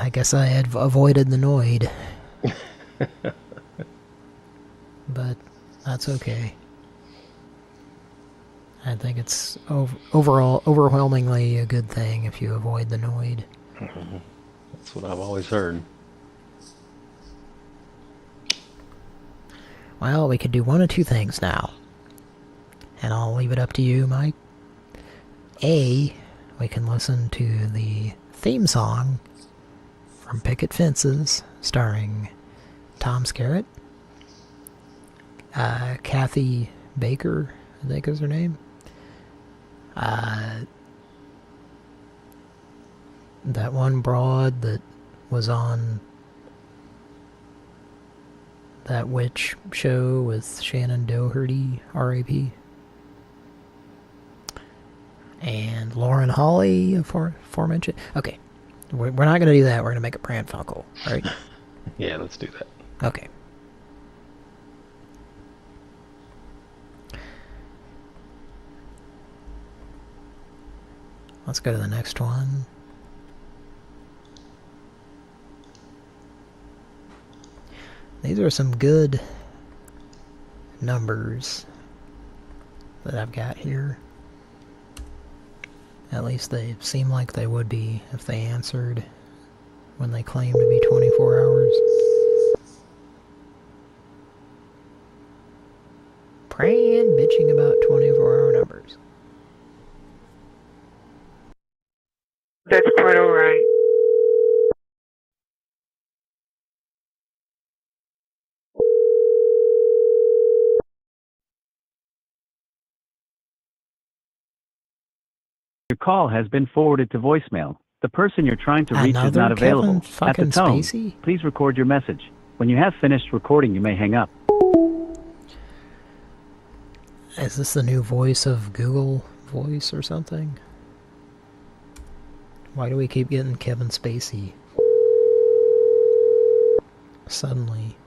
I guess I had avoided the Noid. But that's okay. I think it's overall overwhelmingly a good thing if you avoid the Noid. That's what I've always heard. Well, we could do one of two things now. And I'll leave it up to you, Mike. A, we can listen to the theme song from Picket Fences, starring Tom Skerritt, Kathy Baker, I think is her name. That one broad that was on that witch show with Shannon Doherty, R.A.P. And Lauren Holly, aforementioned. Okay, we're not going to do that. We're going to make a Pran Funkel, right? Yeah, let's do that. Okay. Let's go to the next one. These are some good numbers that I've got here. At least they seem like they would be if they answered when they claim to be 24 hours. Pran bitching about 24-hour numbers. That's quite alright. Your call has been forwarded to voicemail. The person you're trying to reach is Another not available. Kevin At the fucking tone, Spacey? please record your message. When you have finished recording, you may hang up. Is this the new voice of Google Voice or something? Why do we keep getting Kevin Spacey? Suddenly.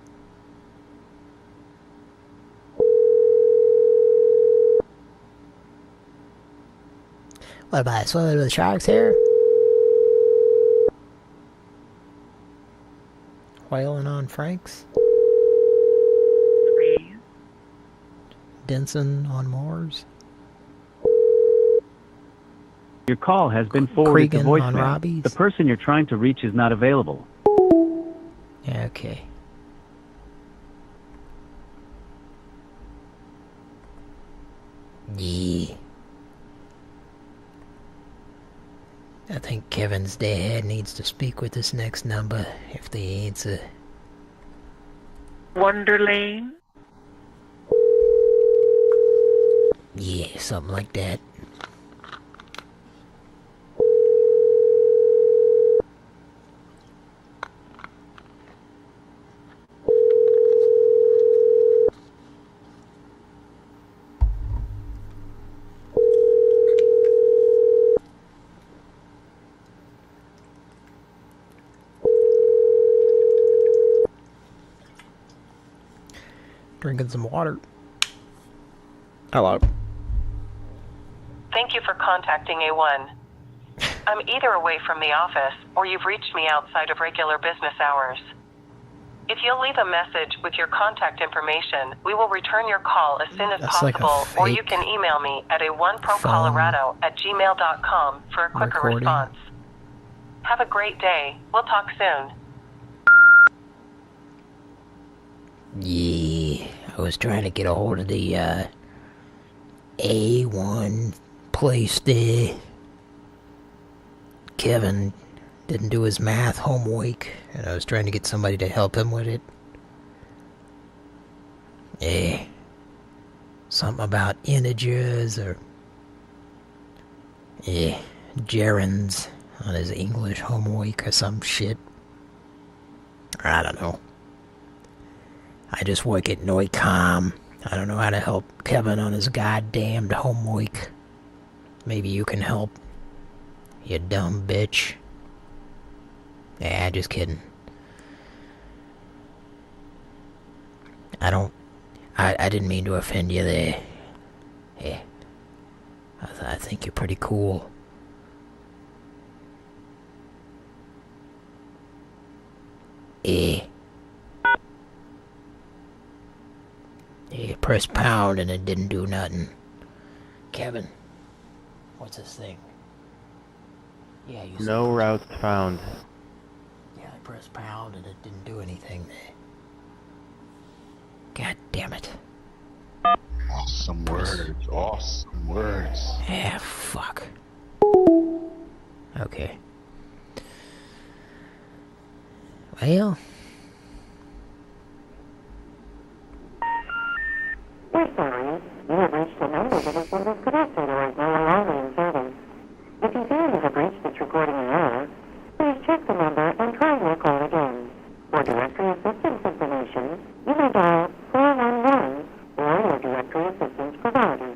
What about swimming with sharks here? Whaling on Franks? Denson on Mars? Your call has been forwarded to Cregan on voicemail. Robbie's? The person you're trying to reach is not available. Yeah, okay. Yeah. I think Kevin's dad needs to speak with this next number if they answer. Wonderlane. Yeah, something like that. Drinking some water. Hello. Thank you for contacting A1. I'm either away from the office or you've reached me outside of regular business hours. If you'll leave a message with your contact information, we will return your call as soon as That's like a possible, or you fake can email me at a1procolorado@gmail.com for a quicker recording. response. Have a great day. We'll talk soon. Yeah, I was trying to get a hold of the A1 place there. Kevin didn't do his math homework, and I was trying to get somebody to help him with it. Yeah. Something about integers or... Yeah, gerunds on his English homework or some shit. I don't know. I just work at Noicom. I don't know how to help Kevin on his goddamned homework. Maybe you can help, you dumb bitch. Yeah, just kidding. I didn't mean to offend you there. Yeah. I think you're pretty cool. Yeah, press pound and it didn't do nothing. Kevin, what's this thing? Yeah, you said No routes found. Yeah, I pressed pound and it didn't do anything. God damn it. Awesome words. Awesome words. Ah, fuck. Okay. Well. We're sorry. You have reached a number that is disconnected or is no longer in service. If you feel you have reached this recording in error, please check the number and try your call again. For directory assistance information, you may dial 411 or your directory assistance provider.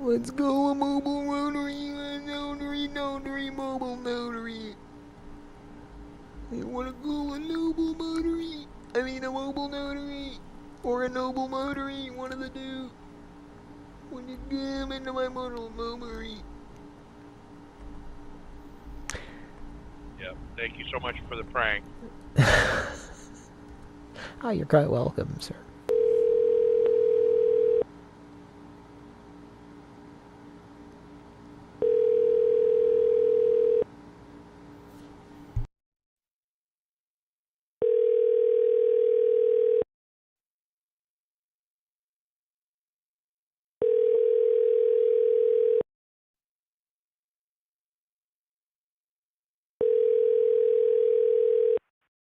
Let's go a mobile notary, mobile notary. You wanna go a noble notary? I mean a mobile notary. Or a noble notary, one of the two. When you come into my mobile notary. Yep. Thank you so much for the prank. Oh, you're quite welcome, sir.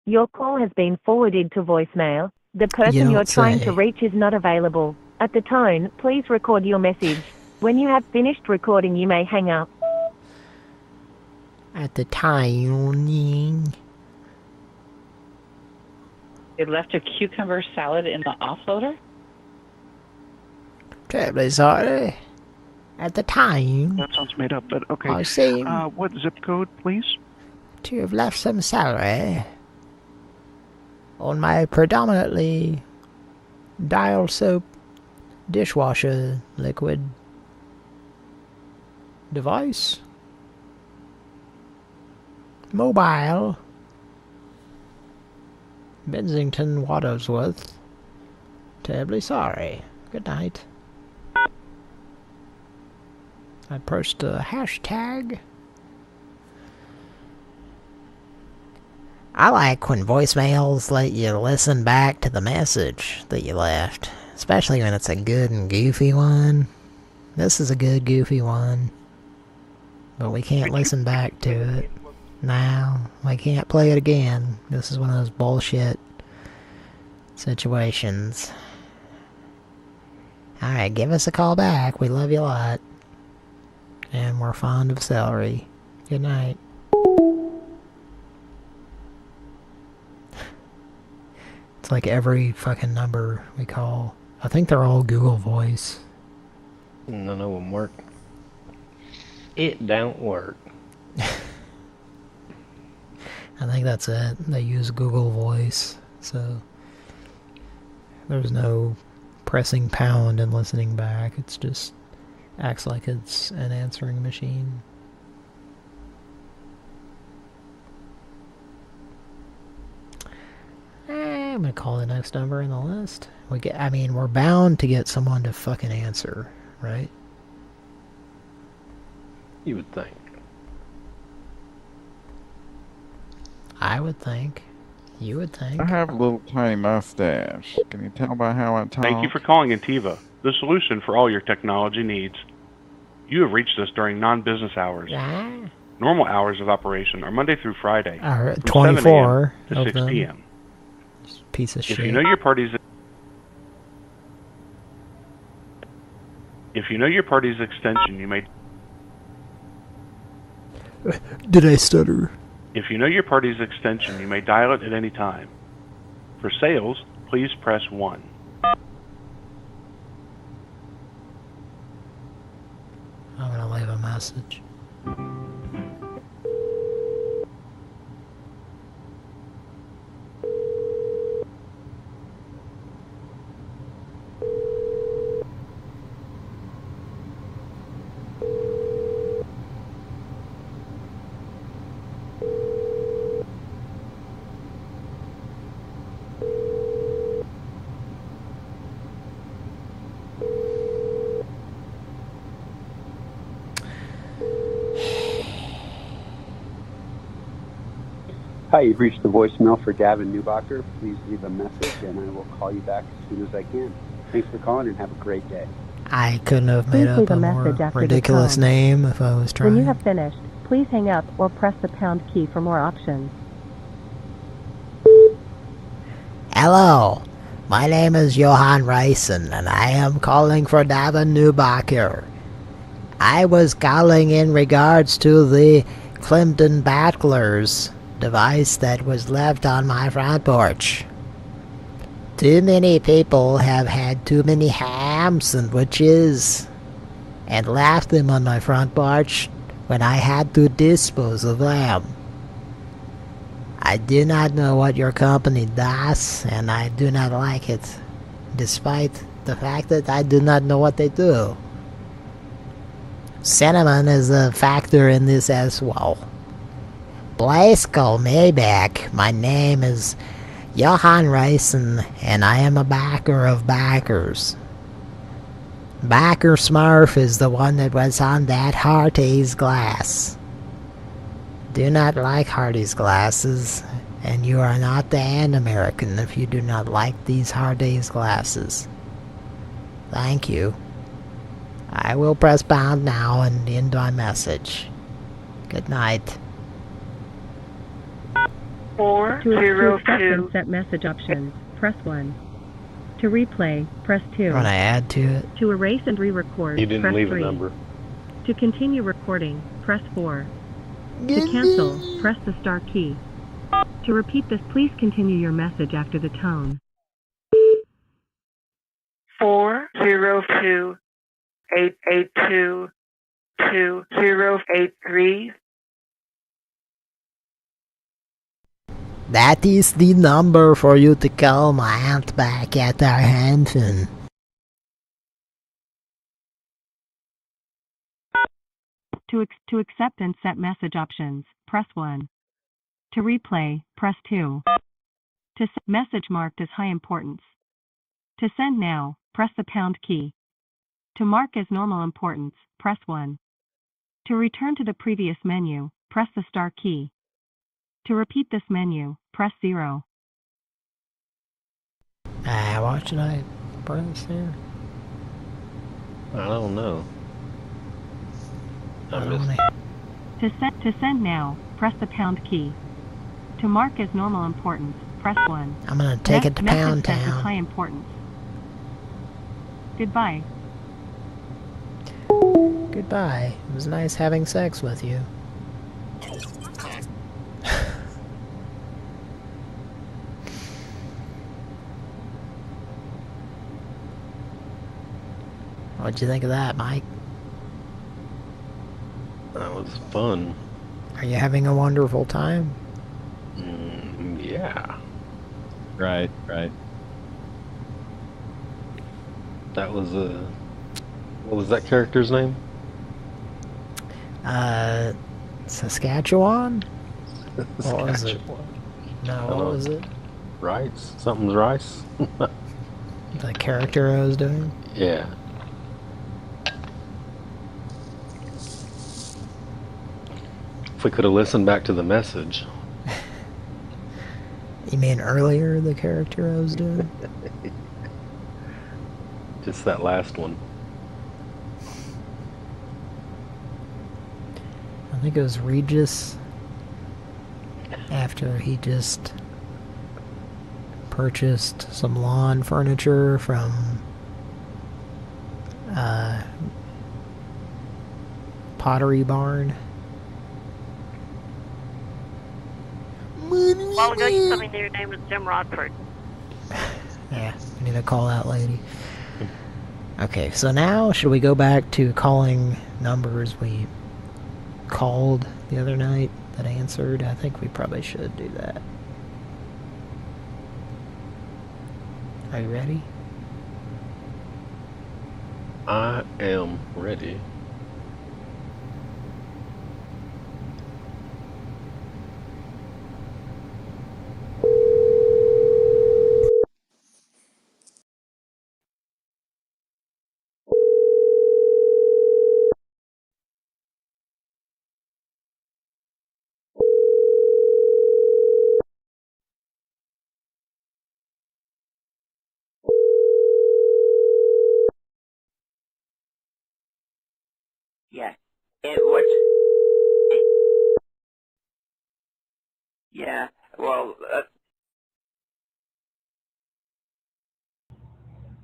Your call has been forwarded to voicemail. The person You you're don't trying say. to reach is not available. At the tone, please record your message. When you have finished recording, you may hang up. At the time. They left a cucumber salad in the offloader? Terribly sorry. At the time. That sounds made up, but okay. I seem what zip code, please? to have left some salary on my predominantly dial soap dishwasher liquid device. Mobile. Bensington Watersworth. Terribly sorry. Good night. I pressed a hashtag. I like when voicemails let you listen back to the message that you left. Especially when it's a good and goofy one. This is a good goofy one. But we can't listen back to it. Now, we can't play it again. This is one of those bullshit situations. Alright, give us a call back. We love you a lot. And we're fond of celery. Good night. It's like every fucking number we call. I think they're all Google Voice. None of them work. It don't work. I think that's it. They use Google Voice, so there's no pressing pound and listening back. It's just acts like it's an answering machine. I'm gonna call the next number in the list. We're bound to get someone to fucking answer, right? You would think. I would think. You would think. I have a little tiny mustache. Can you tell by how I talk? Thank you for calling Antiva, the solution for all your technology needs. You have reached us during non-business hours. Normal hours of operation are Monday through Friday, from 24 7 a.m. to of 6 them. p.m. Piece of If shit. you know your party's extension, you may. Did I stutter? If you know your party's extension, you may dial it at any time. For sales, please press 1. I'm gonna leave a message. Hi, you've reached the voicemail for Gavin Newbacher. Please leave a message and I will call you back as soon as I can. Thanks for calling and have a great day. I couldn't have made Please up leave a a more message after the ridiculous tone. name if I was When you trying. have finished, please hang up or press the pound key for more options. Hello, my name is Johan Reisen, and I am calling for Gavin Newbacher. I was calling in regards to the Clinton Battlers device that was left on my front porch. Too many people have had too many ham sandwiches and left them on my front porch when I had to dispose of them. I do not know what your company does, and I do not like it, despite the fact that I do not know what they do. Cinnamon is a factor in this as well. Please call me back. My name is Johan Reisen, and I am a backer of backers. Backer Smurf is the one that was on that Hardy's glass. Do not like Hardy's glasses, and you are not the American if you do not like these Hardy's glasses. Thank you. I will press pound now and end my message. Good night. Four To zero accept and two. set message options, press 1. To replay, press 2. You want to add to it? To erase and re-record, You didn't press leave 3. a number. To continue recording, press 4. To cancel, press the star key. To repeat this, please continue your message after the tone. 402 882 2083. That is the number for you to call my aunt back at our Hampton. To accept and set message options, press 1. To replay, press 2. To message marked as high importance. To send now, press the pound key. To mark as normal importance, press 1. To return to the previous menu, press the star key. To repeat this menu, press 0. What should I press here? I don't know. I missed. To send now, press the pound key. To mark as normal importance, press 1. I'm gonna take it to Pound Message sent as Town. high importance. Goodbye. Goodbye. It was nice having sex with you. What'd you think of that, Mike? That was fun. Are you having a wonderful time? Yeah. Right. That was what was that character's name? Saskatchewan? What was it? No, what was it? Rice? Something's rice? The character I was doing? Yeah. If we could have listened back to the message. You mean earlier, the character I was doing? Just that last one. I think it was Regis. After he just purchased some lawn furniture from Pottery Barn. A while ago, you told me that your name was Jim Rodford. Yeah, I need to call that lady. Okay, so now should we go back to calling numbers we called the other night that answered? I think we probably should do that. Are you ready? I am ready.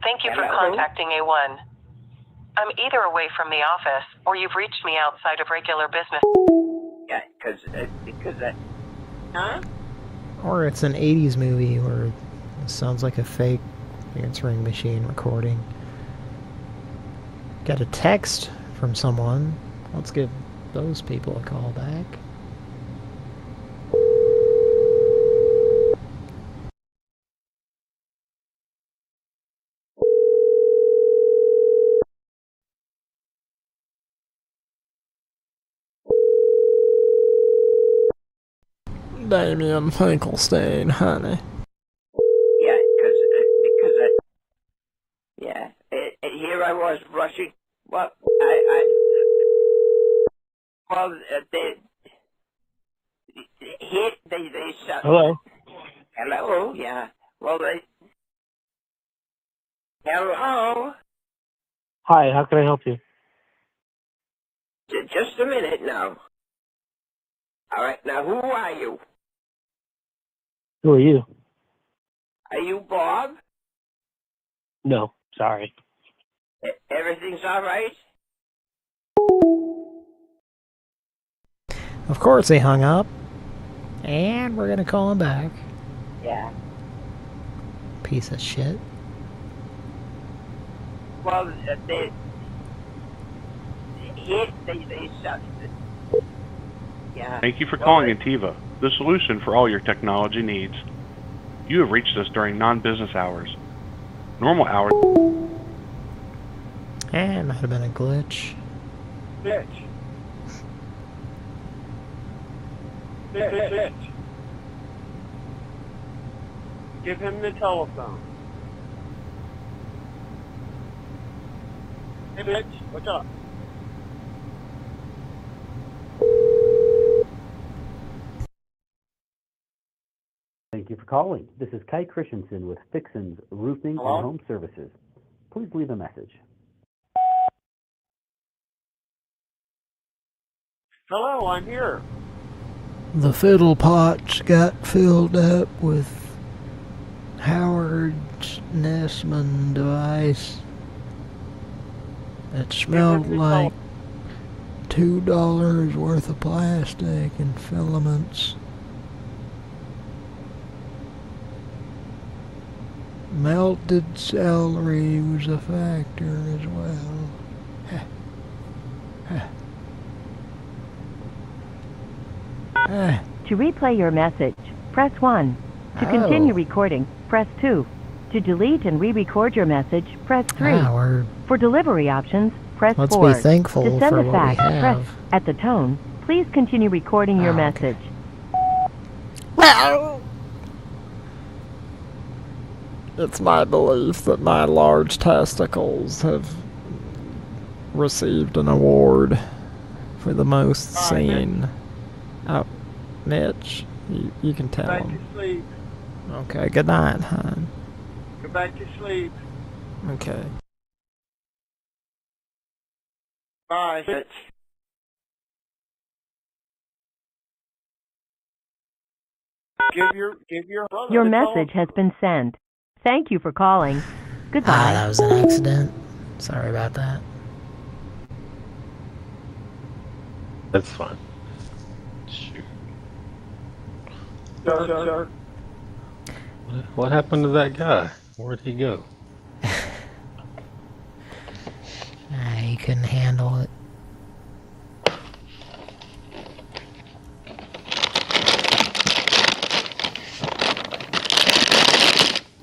Thank you for contacting A1. I'm either away from the office or you've reached me outside of regular business. Yeah, because huh? Or it's an 80s movie where it sounds like a fake answering machine recording. Got a text from someone. Let's give those people a call back. Damien Finkelstein, honey. Yeah, yeah. Here I was rushing. Well, they shut. Hello. Hello. Yeah. Well, hello. Hi, how can I help you? Just a minute now. All right. Now, who are you? Who are you? Are you Bob? No, sorry. Everything's all right? Of course he hung up. And we're gonna call him back. Yeah. Piece of shit. Well, they shut. Yeah. Thank you for calling Antiva, the solution for all your technology needs. You have reached us during non-business hours. Normal hours. It might have been a glitch. Bitch. Give him the telephone. Hey, bitch, what's up? Thank you for calling. This is Kai Christensen with Fixins Roofing Hello? and Home Services. Please leave a message. Hello, I'm here. The fiddle pots got filled up with Howard's Nessman device. It smelled like $2 worth of plastic and filaments. Melted celery was a factor as well. To replay your message, press 1. To continue recording, press 2. To delete and re-record your message, press 3. Howard. For delivery options, press Let's 4. be thankful to send for a what fax, we have. press at the tone. Please continue recording your message. Well, it's my belief that my large testicles have received an award for the most seen. Oh, Mitch, you can tell Go back him. to sleep. Okay, good night, hon. Go back to sleep. Okay. Bye, bitch. Give your brother Your the message has been sent. Thank you for calling. Goodbye. That was an accident. Sorry about that. That's fine. Shoot. Sir. What happened to that guy? Where'd he go? He couldn't handle it.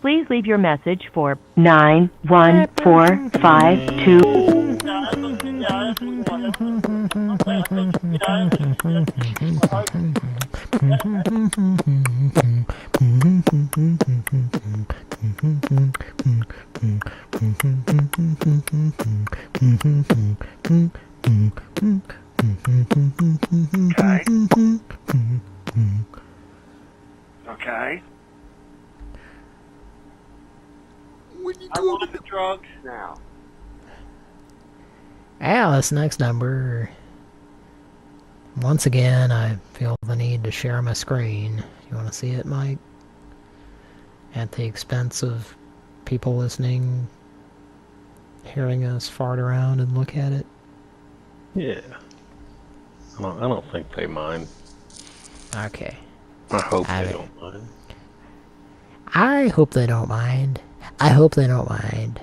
Please leave your message for 91452. Okay. I want the drugs now. This next number. Once again, I feel the need to share my screen. You want to see it, Mike? At the expense of people listening hearing us fart around and look at it? Yeah. I don't think they mind. Okay. I hope they don't mind. I hope they don't mind. I hope they don't mind.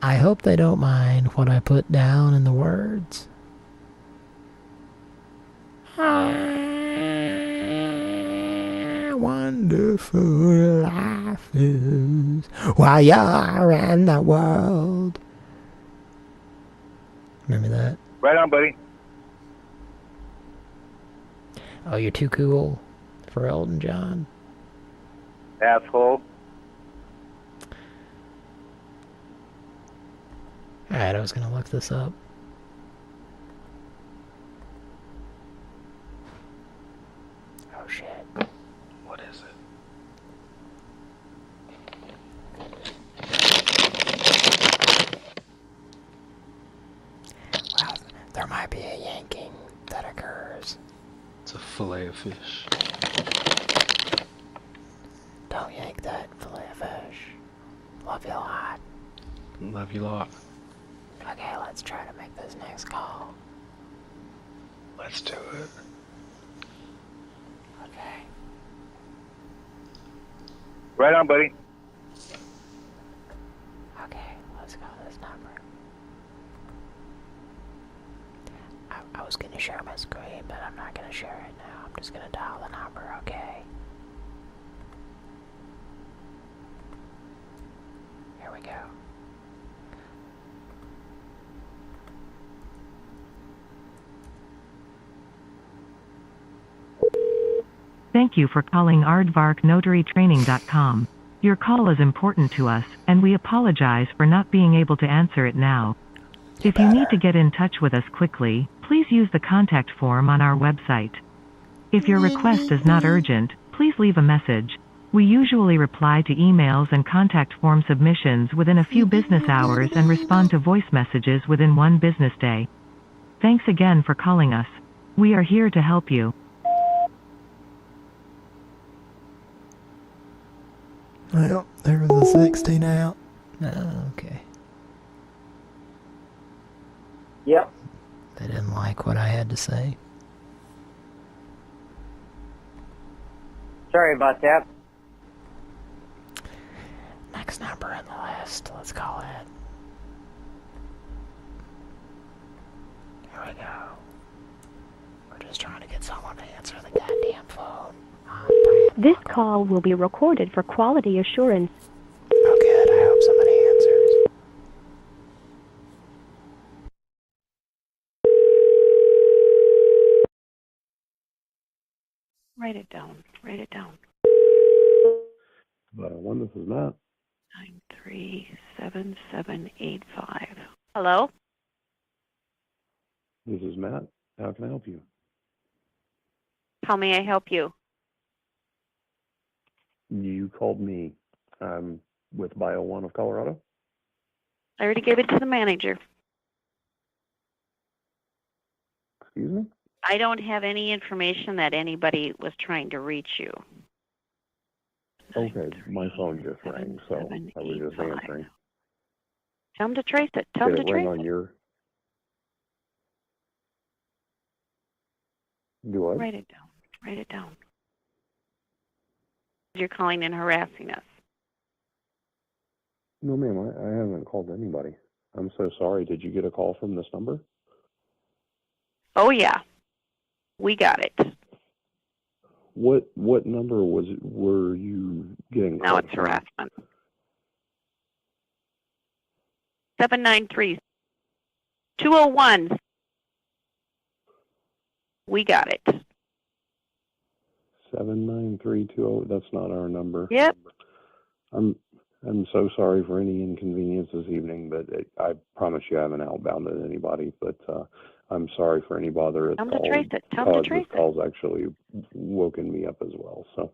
I hope they don't mind what I put down in the words. Wonderful life is while you're in the world. Remember that? Right on, buddy. Oh, you're too cool for Elton John. Asshole. Alright, I was gonna look this up. Oh shit. What is it? Well, there might be a yanking that occurs. It's a fillet of fish. Don't yank that fillet of fish. Love you a lot. Love you a lot. Okay, let's try to make this next call. Let's do it. Okay. Right on, buddy. Okay, let's call this number. I was gonna share my screen, but I'm not gonna share it now. I'm just gonna dial the number, okay? Here we go. Thank you for calling aardvarknotarytraining.com. Your call is important to us, and we apologize for not being able to answer it now. If you need to get in touch with us quickly, please use the contact form on our website. If your request is not urgent, please leave a message. We usually reply to emails and contact form submissions within a few business hours and respond to voice messages within 1 business day. Thanks again for calling us. We are here to help you. Well, there was a 16 out. Oh, okay. Yep. They didn't like what I had to say. Sorry about that. Next number on the list. Let's call it. Here we go. We're just trying to get someone to answer the goddamn phone. This call will be recorded for quality assurance. Oh good, I hope somebody answers. Write it down. Write it down. One, this is Matt. 937785. Hello? This is Matt. How can I help you? How may I help you? You called me. I'm with Bio One of Colorado. I already gave it to the manager. Excuse me? I don't have any information that anybody was trying to reach you. Okay, my phone just rang, so I was just answering. Tell them to trace it. Tell them to Did it ring trace on it. your... Do what? Write it down. Write it down. You're calling and harassing us. No, ma'am, I haven't called anybody. I'm so sorry. Did you get a call from this number? Oh, yeah. We got it. What number were you getting Now called it's from? harassment. 793-201. We got it. 79320. That's not our number. Yep. I'm so sorry for any inconvenience this evening, but I promise you I haven't outbounded anybody. But I'm sorry for any bother. Tell them to trace it. Tell them to trace this call's actually woken me up as well. So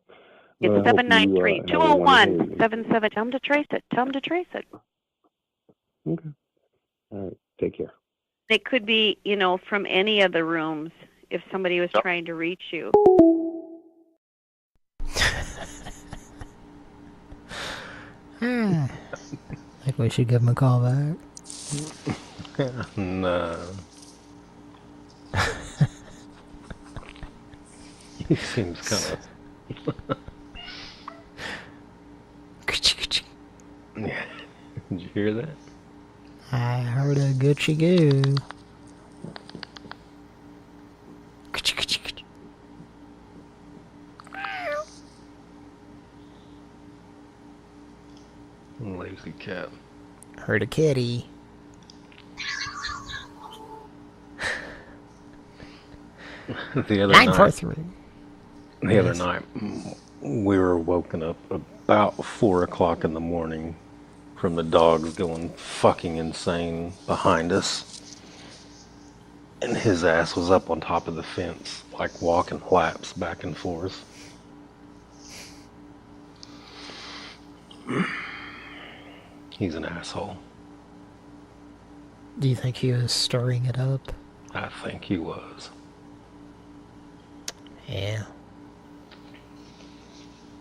it. It's 793-201. 77. Tell them to trace it. Tell them to trace it. Okay. All right. Take care. It could be, from any of the rooms if somebody was trying to reach you. I think we should give him a call back. Nah. He seems kind of... Yeah. Did you hear that? I heard a Gucci goo. Lazy cat. Heard a kitty. The other 943. The other night, we were woken up about 4 o'clock in the morning from the dogs going fucking insane behind us. And his ass was up on top of the fence, like walking laps back and forth. He's an asshole. Do you think he was stirring it up? I think he was. Yeah.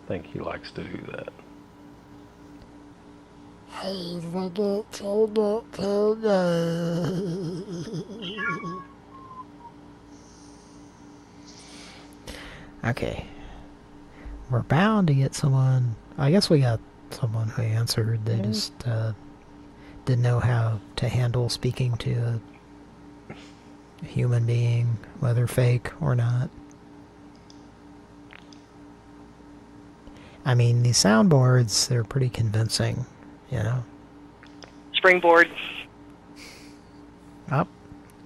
I think he likes to do that. He's gonna get told up today. Okay. We're bound to get someone... I guess we got someone who answered. They just didn't know how to handle speaking to a human being, whether fake or not. I mean, these soundboards, they're pretty convincing, you know? Springboard. Oh,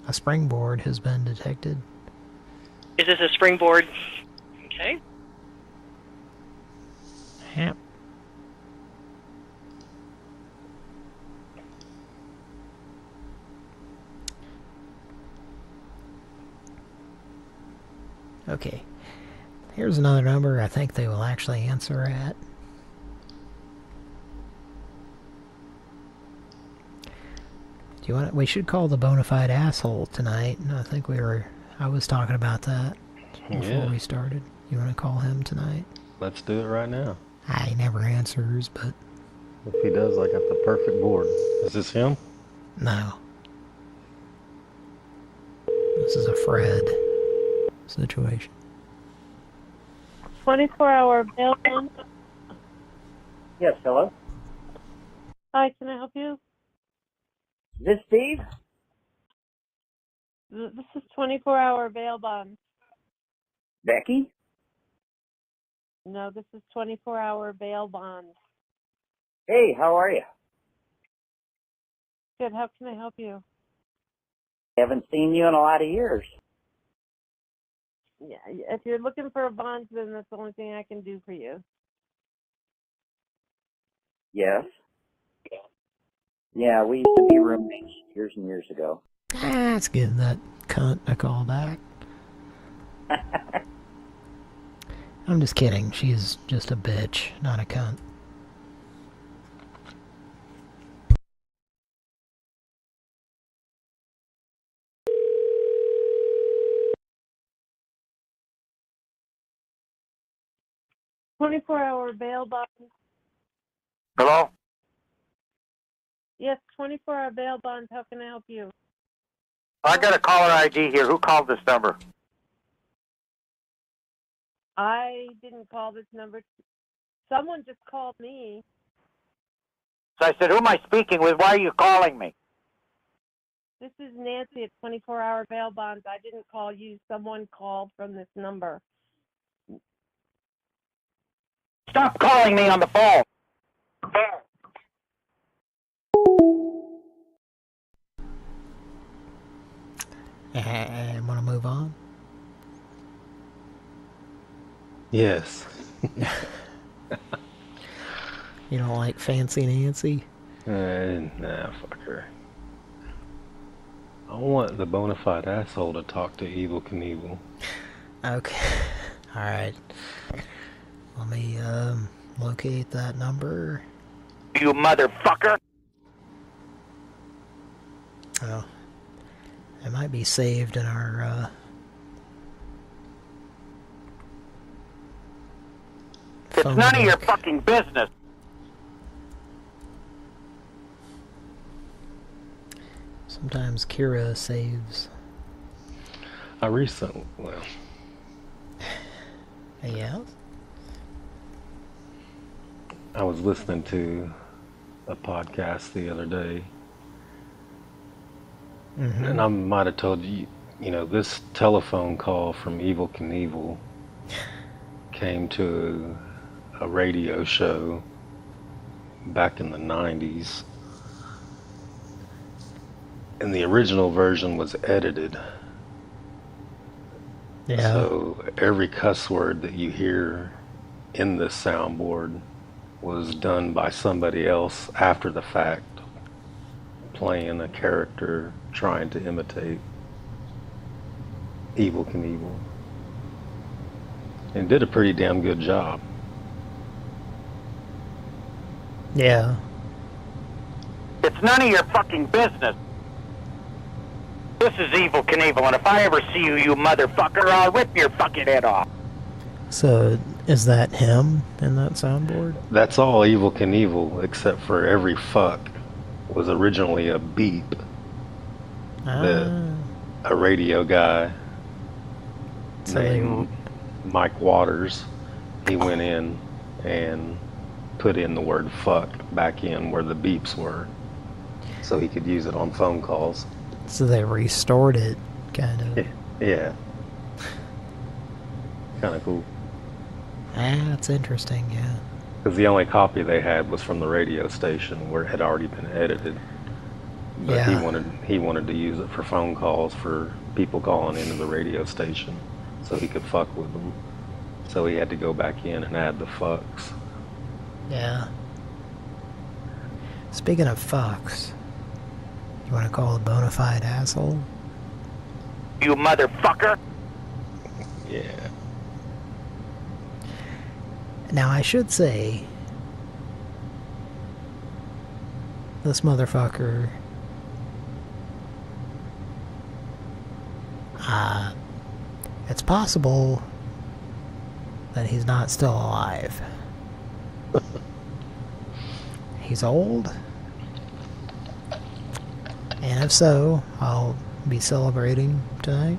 a springboard has been detected. Is this a springboard? Okay. Yep. Okay. Here's another number I think they will actually answer at. Do you want? We should call the bona fide asshole tonight. I think I was talking about that before we started. You want to call him tonight? Let's do it right now. He never answers, but... If he does, I got the perfect board. Is this him? No. This is a Fred situation. 24-hour bail bond. Yes, hello? Hi, can I help you? Is this Steve? This is 24-hour bail bond. Becky? No, this is 24-hour bail bond. Hey, how are you? Good, how can I help you? Haven't seen you in a lot of years. Yeah, if you're looking for a bond, then that's the only thing I can do for you. Yes. Yeah, we used to be roommates years and years ago. Let's give that cunt a call back. I'm just kidding. She's just a bitch, not a cunt. $24-hour bail bond. Hello? Yes, 24-hour bail bond. How can I help you? I got a caller ID here. Who called this number? I didn't call this number. Someone just called me. So I said, who am I speaking with? Why are you calling me? This is Nancy at 24-hour bail bonds. I didn't call you. Someone called from this number. Stop calling me on the phone. Want to move on? Yes. You don't like Fancy Nancy? Nah, fuck her. I want the bona fide asshole to talk to Evil Knievel. Okay. Alright. Let me, locate that number. You motherfucker! Oh. It might be saved in our, It's none of your fucking business. Sometimes Kira saves. Well, yeah? I was listening to a podcast the other day, and I might have told you, this telephone call from Evel Knievel came to a radio show back in the 90s, and the original version was edited. Yeah. So every cuss word that you hear in this soundboard was done by somebody else after the fact, playing a character trying to imitate Evel Knievel. And did a pretty damn good job. Yeah. It's none of your fucking business. This is Evel Knievel, and if I ever see you, you motherfucker, I'll rip your fucking head off. So, is that him in that soundboard? That's all Evel Knievel, except for every fuck was originally a beep that a radio guy named Mike Waters, he went in and put in the word fuck back in where the beeps were, so he could use it on phone calls. So they restored it, kind of. Yeah. Kind of cool. That's interesting, yeah. Because the only copy they had was from the radio station where it had already been edited. But Yeah. he wanted to use it for phone calls for people calling into the radio station so he could fuck with them. So he had to go back in and add the fucks. Yeah. Speaking of fucks, you want to call a bona fide asshole? You motherfucker! Yeah. Now, I should say, this motherfucker, it's possible that he's not still alive. He's old, and if so, I'll be celebrating tonight.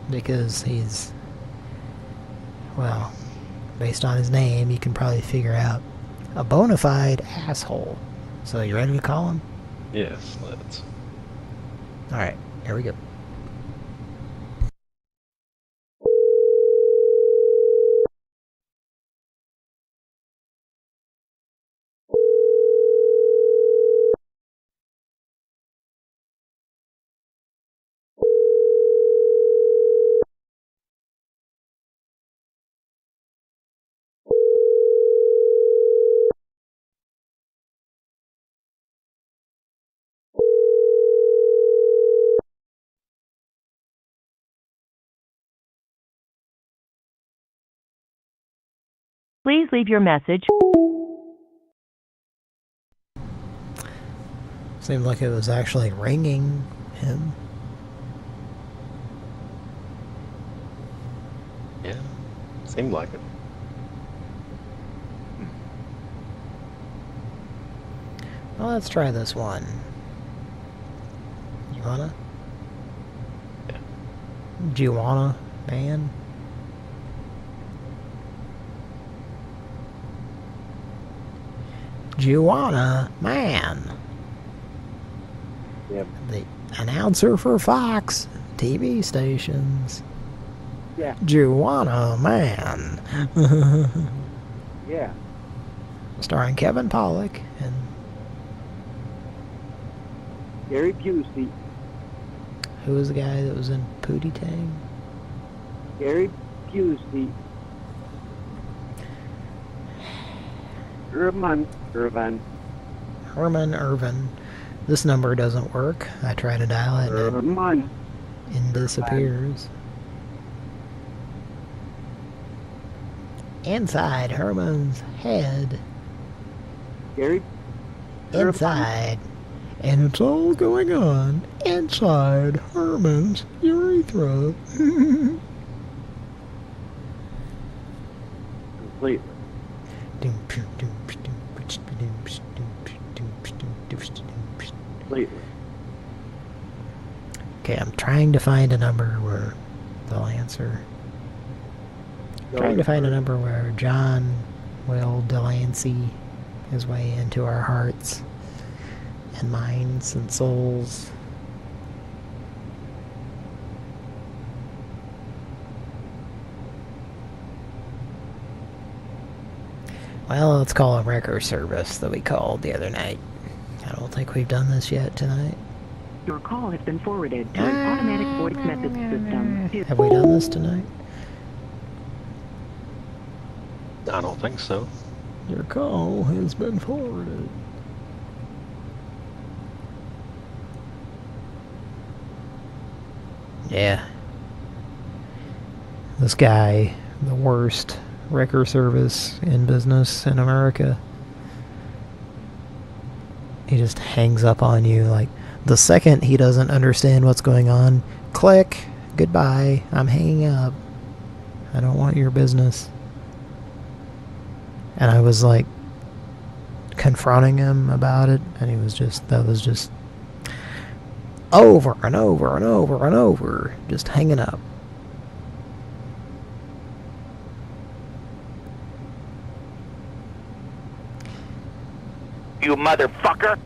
Because he's, well, based on his name, you can probably figure out a bona fide asshole. So you ready to call him? Yes, let's. Alright, here we go. Please leave your message. Seemed like it was actually ringing him. Yeah, seemed like it. Well, let's try this one. You wanna? Yeah. Do you wanna, man? Juana Man. Yep. The announcer for Fox TV stations. Yeah. Juana Man. Yeah. Starring Kevin Pollak and Gary Busey. who was the guy that was in Pootie Tang? Gary Busey. Herman Irvin. This number doesn't work. I try to dial it and it disappears. Inside Herman's head. Gary. Inside. And it's all going on inside Herman's urethra. Completely. completely. Okay, I'm trying to find a number where they'll answer. Trying to find a number where John will Delancey his way into our hearts and minds and souls. Well, let's call a wrecker service that we called the other night. I don't think we've done this yet tonight. Your call has been forwarded to an automatic voice message system. Have we done this tonight? I don't think so. Your call has been forwarded. Yeah. This guy, the worst wrecker service in business in America. He just hangs up on you like the second he doesn't understand what's going on. Click. Goodbye. I'm hanging up. I don't want your business. And I was like confronting him about it, and he was just, that was just over and over and over and over, just hanging up. You motherfucker!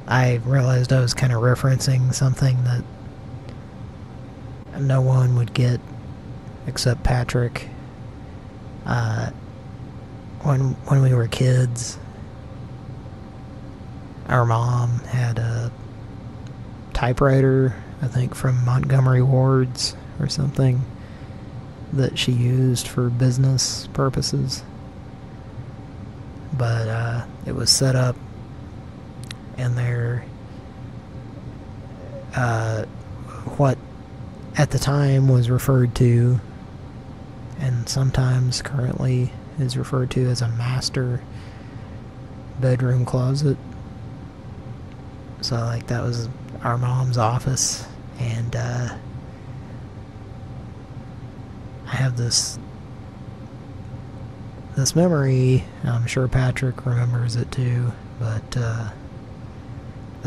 I realized I was kind of referencing something that no one would get except Patrick. When we were kids, our mom had a typewriter, I think from Montgomery Ward's or something, that she used for business purposes. But it was set up in their what at the time was referred to, and sometimes currently is referred to as, a master bedroom closet. So like that was our mom's office, and I have this memory, I'm sure Patrick remembers it too, but the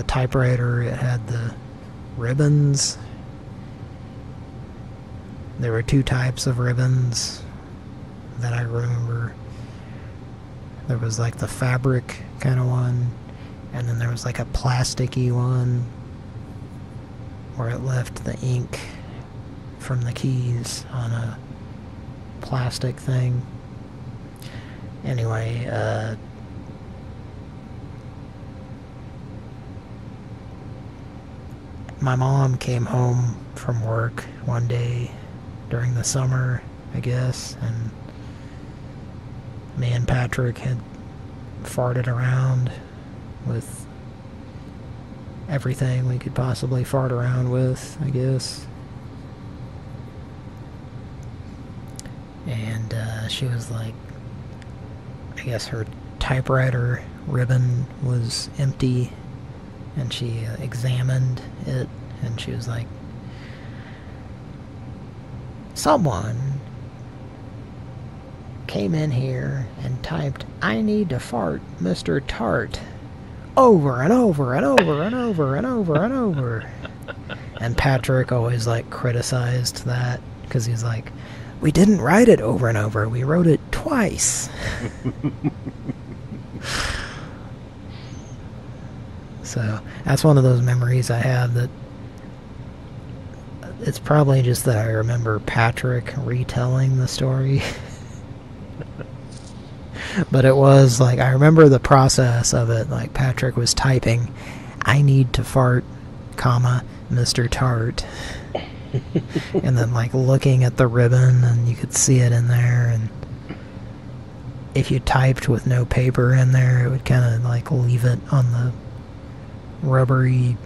typewriter, it had the ribbons. There were two types of ribbons that I remember. There was like the fabric kind of one, and then there was like a plasticky one where it left the ink from the keys on a plastic thing. Anyway, my mom came home from work one day during the summer, I guess, and me and Patrick had farted around with everything we could possibly fart around with, I guess. And she was like, I guess her typewriter ribbon was empty, and she examined it, and she was like, someone came in here and typed, "I need to fart, Mr. Tart," over and over and over and over and over and over. And Patrick always like criticized that, because he's like, we didn't write it over and over, we wrote it twice. So that's one of those memories I have that it's probably just that I remember Patrick retelling the story. But it was like, I remember the process of it. Like Patrick was typing, "I need to fart, comma, Mr. Tart." And then like looking at the ribbon, and you could see it in there, and if you typed with no paper in there, it would kind of like leave it on the rubbery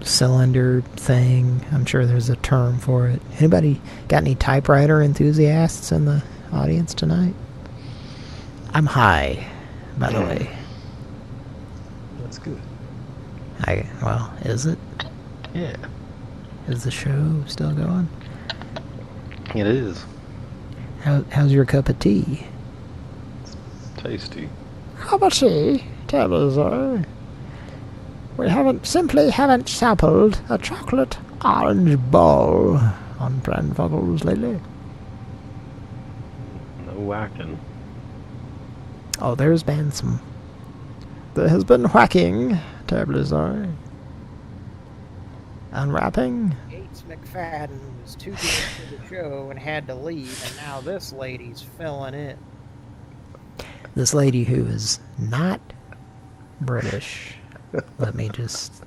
cylinder thing. I'm sure there's a term for it. Anybody got any typewriter enthusiasts in the audience tonight? I'm high, by the way. That's good. Well, is it? Yeah. Is the show still going? It is. How's your cup of tea? Tasty. Cup of tea? Tell us, We simply haven't sampled a chocolate orange ball on Pran Funkels lately. No whacking. Oh, there has been whacking. Terribly sorry. Unwrapping. Gates McFadden was too good for the show and had to leave, and now this lady's filling in. This lady who is not British. Let me just...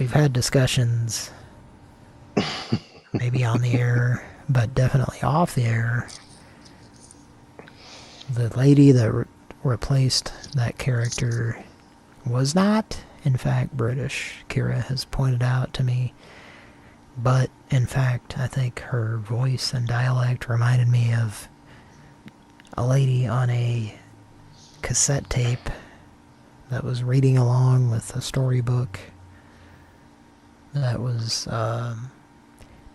we've had discussions, maybe on the air, but definitely off the air. The lady that replaced that character was not, in fact, British. Kira has pointed out to me. But, in fact, I think her voice and dialect reminded me of a lady on a cassette tape that was reading along with a storybook that was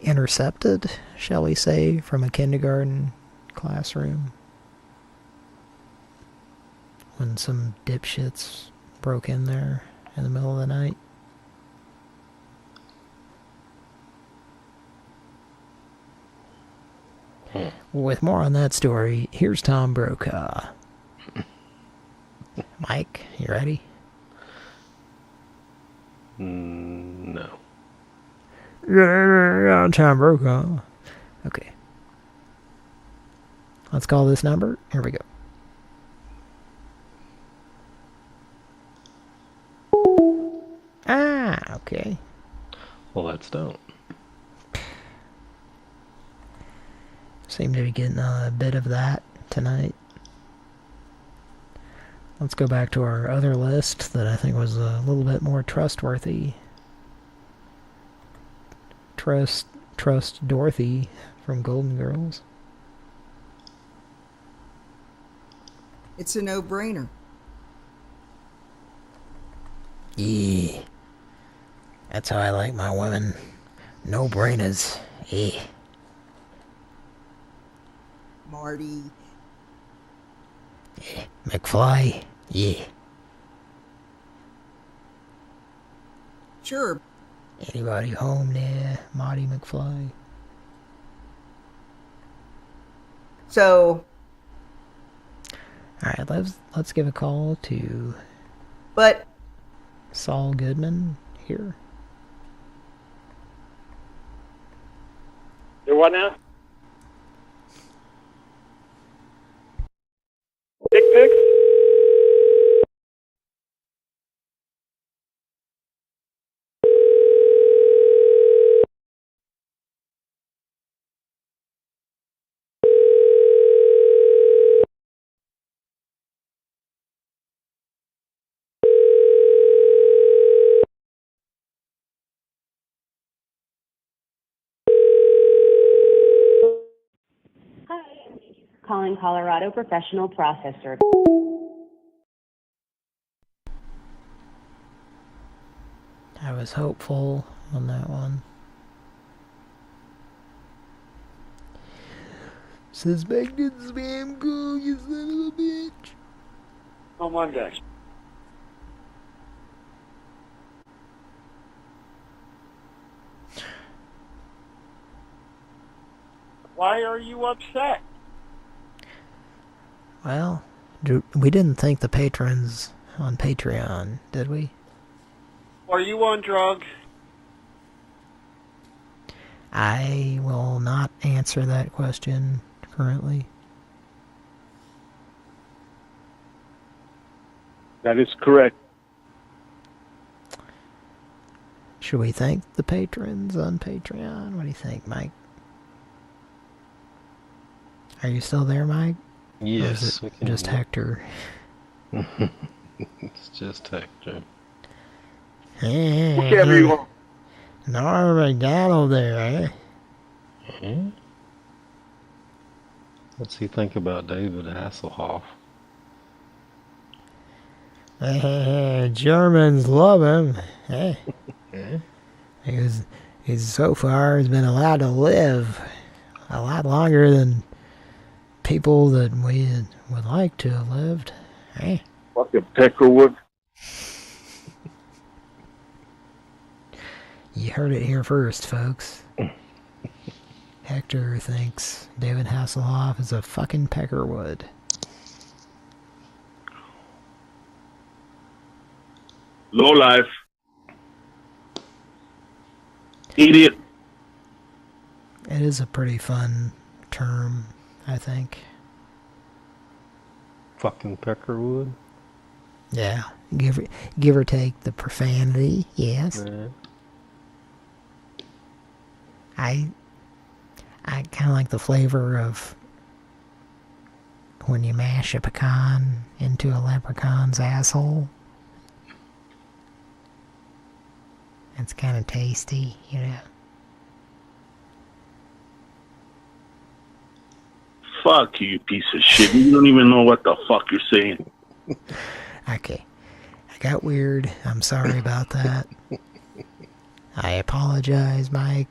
intercepted, shall we say, from a kindergarten classroom when some dipshits broke in there in the middle of the night. With more on that story, here's Tom Brokaw. Mike, you ready? No. Yeah, Tom Brokaw. Okay. Let's call this number. Here we go. Ah, okay. Well, let's don't. Seem to be getting a bit of that tonight. Let's go back to our other list that I think was a little bit more trustworthy. Trust Dorothy from Golden Girls. It's a no-brainer. Yeah. That's how I like my women. No-brainers. Yeah. Marty. Yeah. McFly. Yeah. Sure. Anybody home there? Marty McFly. So. All right, let's give a call to. But. Saul Goodman here. There what now? Dick pics? Calling Colorado Professional Processor. I was hopeful on that one. Suspected spam call, you son of a bitch. On Monday. Why are you upset? Well, we didn't thank the patrons on Patreon, did we? Are you on drugs? I will not answer that question currently. That is correct. Should we thank the patrons on Patreon? What do you think, Mike? Are you still there, Mike? Yes. Or is it just Hector? It's just Hector. Whichever you want. Norm McDonald there, eh? What's he think about David Hasselhoff? Germans love him. He's so far has been allowed to live a lot longer than people that we would like to have lived. Fucking Peckerwood. You heard it here first, folks. Hector thinks David Hasselhoff is a fucking Peckerwood. Low life. Idiot. It is a pretty fun term, I think. Fucking Peckerwood. Yeah, give or take the profanity, yes. I kind of like the flavor of when you mash a pecan into a leprechaun's asshole. It's kind of tasty, you know. Fuck you, piece of shit. You don't even know what the fuck you're saying. Okay. I got weird. I'm sorry about that. I apologize, Mike.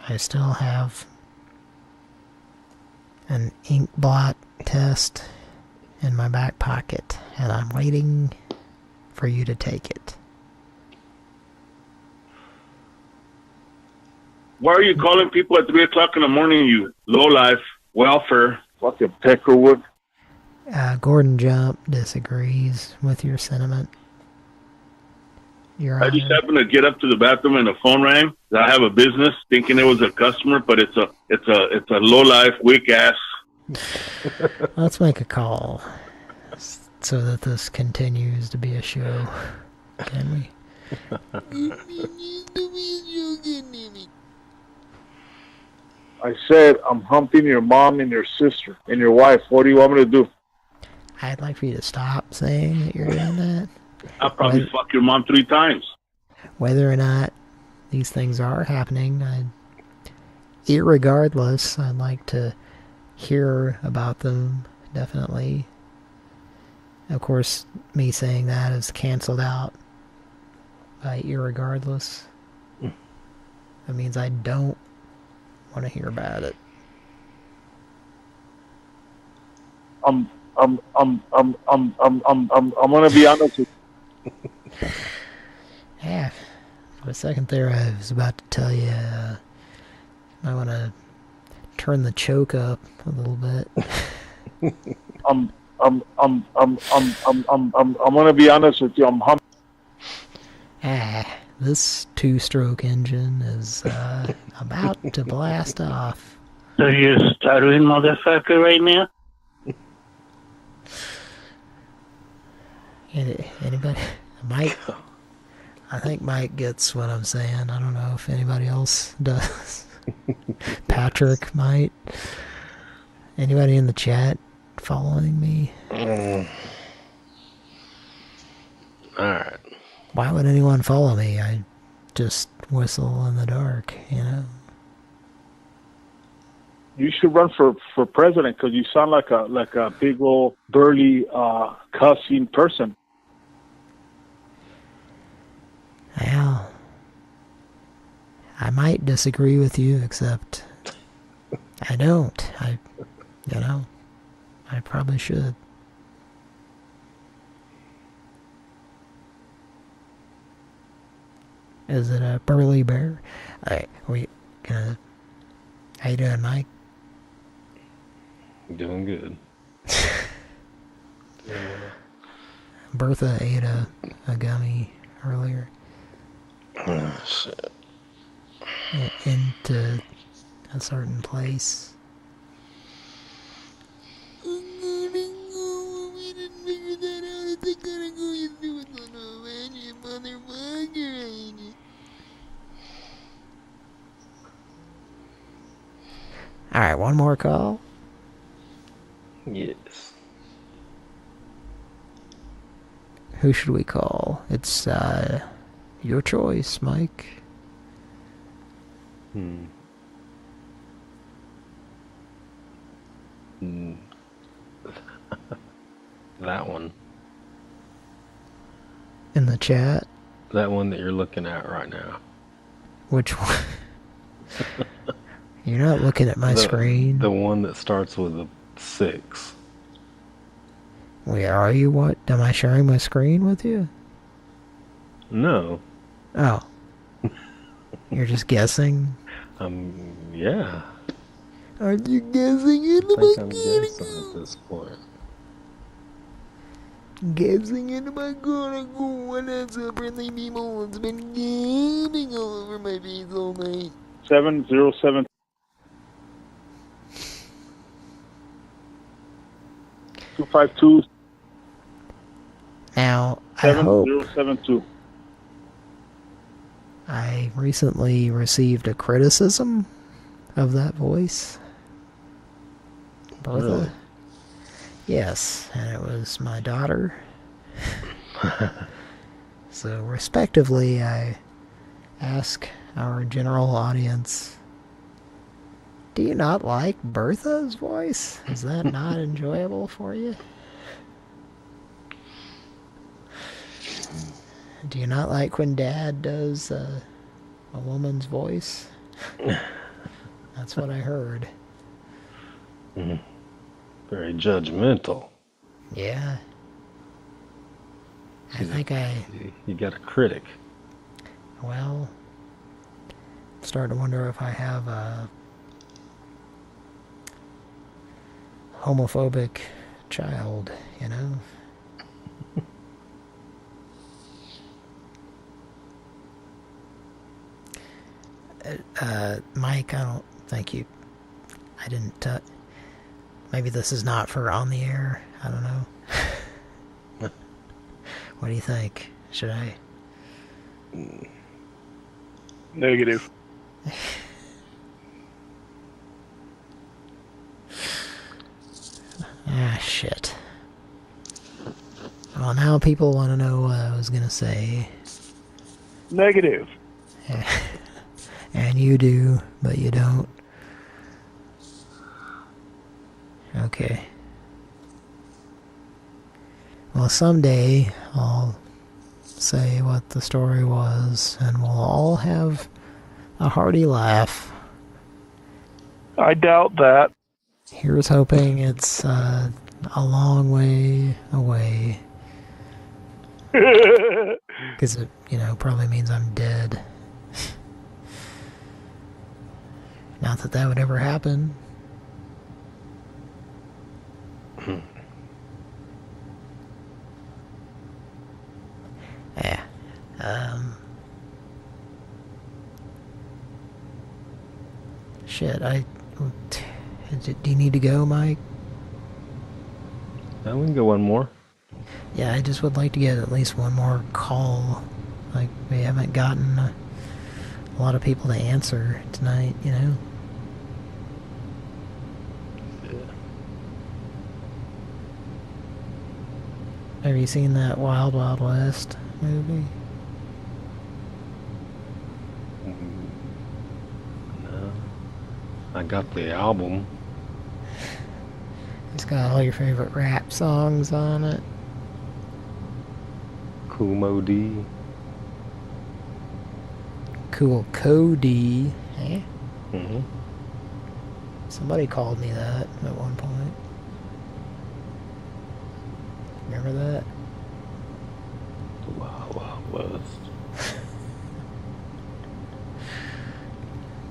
I still have an ink blot test in my back pocket, and I'm waiting for you to take it. Why are you calling people at 3 o'clock in the morning, you low-life welfare? Fucking Peckerwood. Gordon Jump disagrees with your sentiment. Your I just happened to get up to the bathroom and the phone rang. I have a business, thinking it was a customer, but it's a low-life, weak ass. Let's make a call so that this continues to be a show. Can we? I said I'm humping your mom and your sister and your wife. What do you want me to do? I'd like for you to stop saying that you're doing that. I'll probably fuck your mom 3 times. Whether or not these things are happening, irregardless, I'd like to hear about them, definitely. Of course, me saying that is canceled out by irregardless. That means I don't want to hear about it. I'm gonna be honest with you. Yeah. For a second there, I was about to tell you, I want to turn the choke up a little bit. I'm gonna be honest with you. This 2-stroke engine is about to blast off. So you're stuttering, motherfucker, right now? Anybody? Mike? I think Mike gets what I'm saying. I don't know if anybody else does. Patrick might. Anybody in the chat following me? Alright. Why would anyone follow me? I just whistle in the dark, you know? You should run for president because you sound like a big old burly cussing person. Well, I might disagree with you, except I don't. I probably should. Is it a burly bear? Alright, how you doing, Mike? Doing good. Bertha ate a gummy earlier. Oh, shit. Into a certain place. Alright, one more call? Yes. Who should we call? It's, your choice, Mike. That one. In the chat? That one that you're looking at right now. Which one? You're not looking at my screen. The one that starts with a 6. Where are you? What? Am I sharing my screen with you? No. Oh. You're just guessing? Yeah. Are you guessing into I think my I'm guessing at this point. Guessing into my chronicle? What has up, friendly people? It's been getting all over my face all night. 707. Now, I hope 7072. I recently received a criticism of that voice. Bertha? Really? Yes, and it was my daughter. So, respectively, I ask our general audience, do you not like Bertha's voice? Is that not enjoyable for you? Do you not like when Dad does a woman's voice? That's what I heard. Very judgmental. Yeah. You got a critic. Well, I'm starting to wonder if I have a homophobic child, you know? Mike, I don't think you... I didn't... maybe this is not for on the air. I don't know. What do you think? Should I... Negative. Ah, shit. Well, now people want to know what I was gonna say. Negative. And you do, but you don't. Okay. Well, someday I'll say what the story was, and we'll all have a hearty laugh. I doubt that. Here's hoping it's a long way away. Because it, probably means I'm dead. Not that that would ever happen. Yeah. Shit, do you need to go, Mike? Now we can go one more. Yeah, I just would like to get at least one more call. Like, we haven't gotten a lot of people to answer tonight, you know? Have you seen that Wild Wild West movie? No. I got the album. It's got all your favorite rap songs on it. Cool Mo D. Cool Cody. Eh? Mm-hmm. Somebody called me that at one point. Remember that? The Wild Wild West.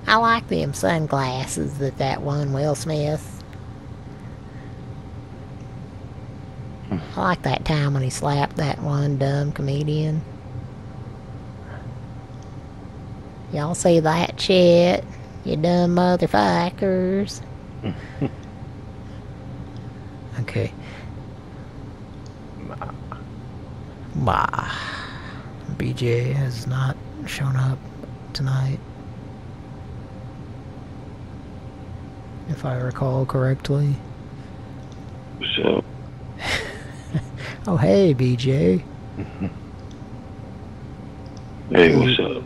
I like them sunglasses that one Will Smith. I like that time when he slapped that one dumb comedian. Y'all see that shit? You dumb motherfuckers. Okay. Bah. BJ has not shown up tonight. If I recall correctly. What's up? Oh, hey, BJ. Hey, what's up?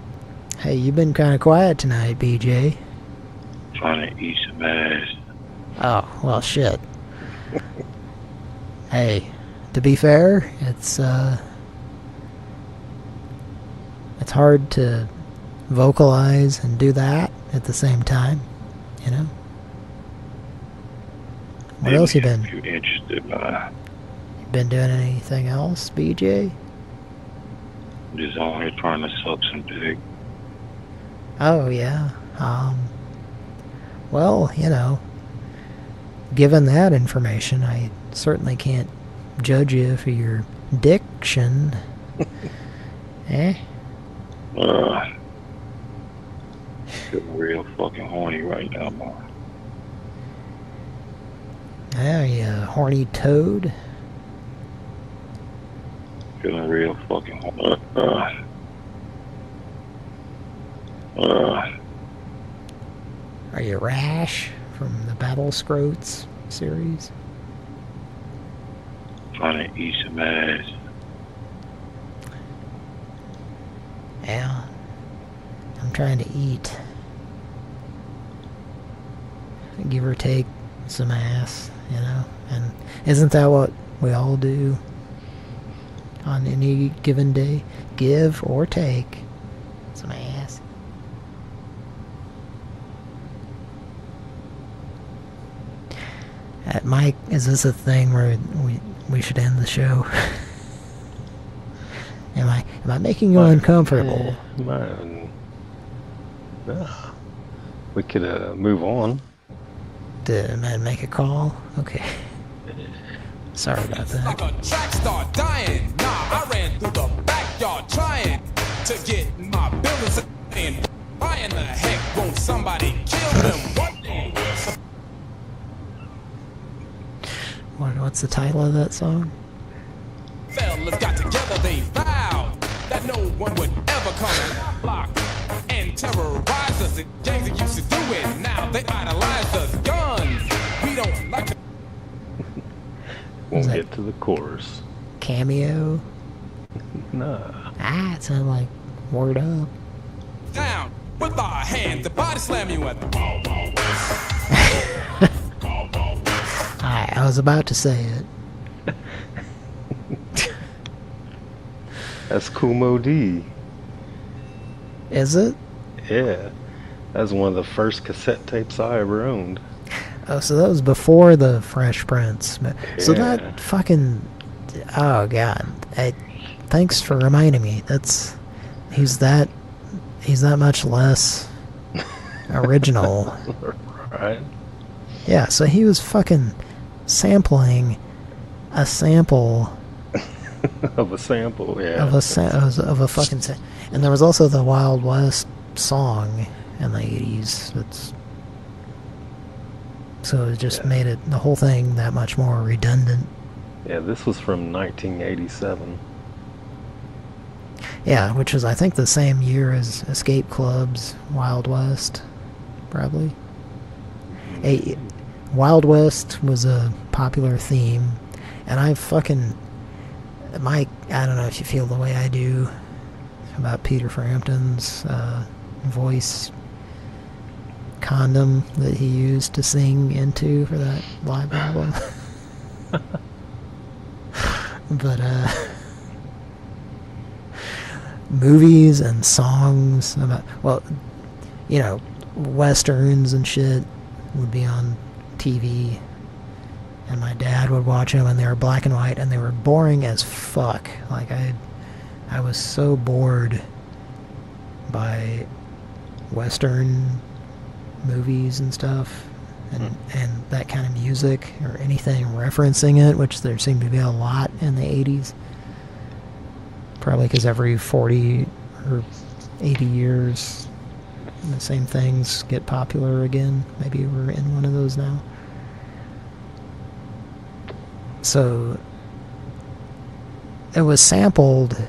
Hey, you've been kind of quiet tonight, BJ. Trying to eat some ass. Oh, well, shit. Hey, to be fair, it's hard to vocalize and do that at the same time, you know? What else you been? If you're interested, been doing anything else, BJ? Just on here trying to suck some dick. Oh, yeah. Well, you know, given that information, I certainly can't judge you for your diction. Eh? Feeling real fucking horny right now, man. Yeah, you horny toad? Feeling real fucking horny. Are you Rash from the Battle Scroats series? Trying to eat some ass. Yeah. I'm trying to eat. Give or take some ass, you know? And isn't that what we all do on any given day? Give or take some ass. Mike, is this a thing where we should end the show? Am I making you uncomfortable? We could move on. Did man make a call? Okay. Sorry about that. Like a track star dying. Nah, I ran through the backyard trying to get my buildings in. Why in the heck won't somebody kill them? What's the title of that song? Fellas got together, they vowed that no one would ever come in our block and terrorize us. The gangs that used to do it, now they idolize us. Guns, we don't like to. Won't get to the chorus. Cameo? Nah. Ah, it sounded like Word Up. Down with our hands, the body slam you at the ball. I was about to say it. That's Kumo D. Is it? Yeah. That's one of the first cassette tapes I ever owned. Oh, so that was before the Fresh Prince. So Yeah. that fucking... Oh, God. Thanks for reminding me. He's that much less original. Right. Yeah, so he was fucking sampling a sample Of a sample, yeah. of a fucking and there was also the Wild West song in the 80s. So it just made the whole thing that much more redundant. Yeah, this was from 1987. Yeah, which was I think the same year as Escape Club's Wild West, probably. Wild West was a popular theme, and Mike, I don't know if you feel the way I do about Peter Frampton's voice condom that he used to sing into for that live album. But movies and songs about, well, you know, westerns and shit would be on TV, and my dad would watch them, and they were black and white, and they were boring as fuck. Like I was so bored by western movies and stuff, and that kind of music or anything referencing it, which there seemed to be a lot in the 80s. Probably because every 40 or 80 years the same things get popular again. Maybe we're in one of those now. So it was sampled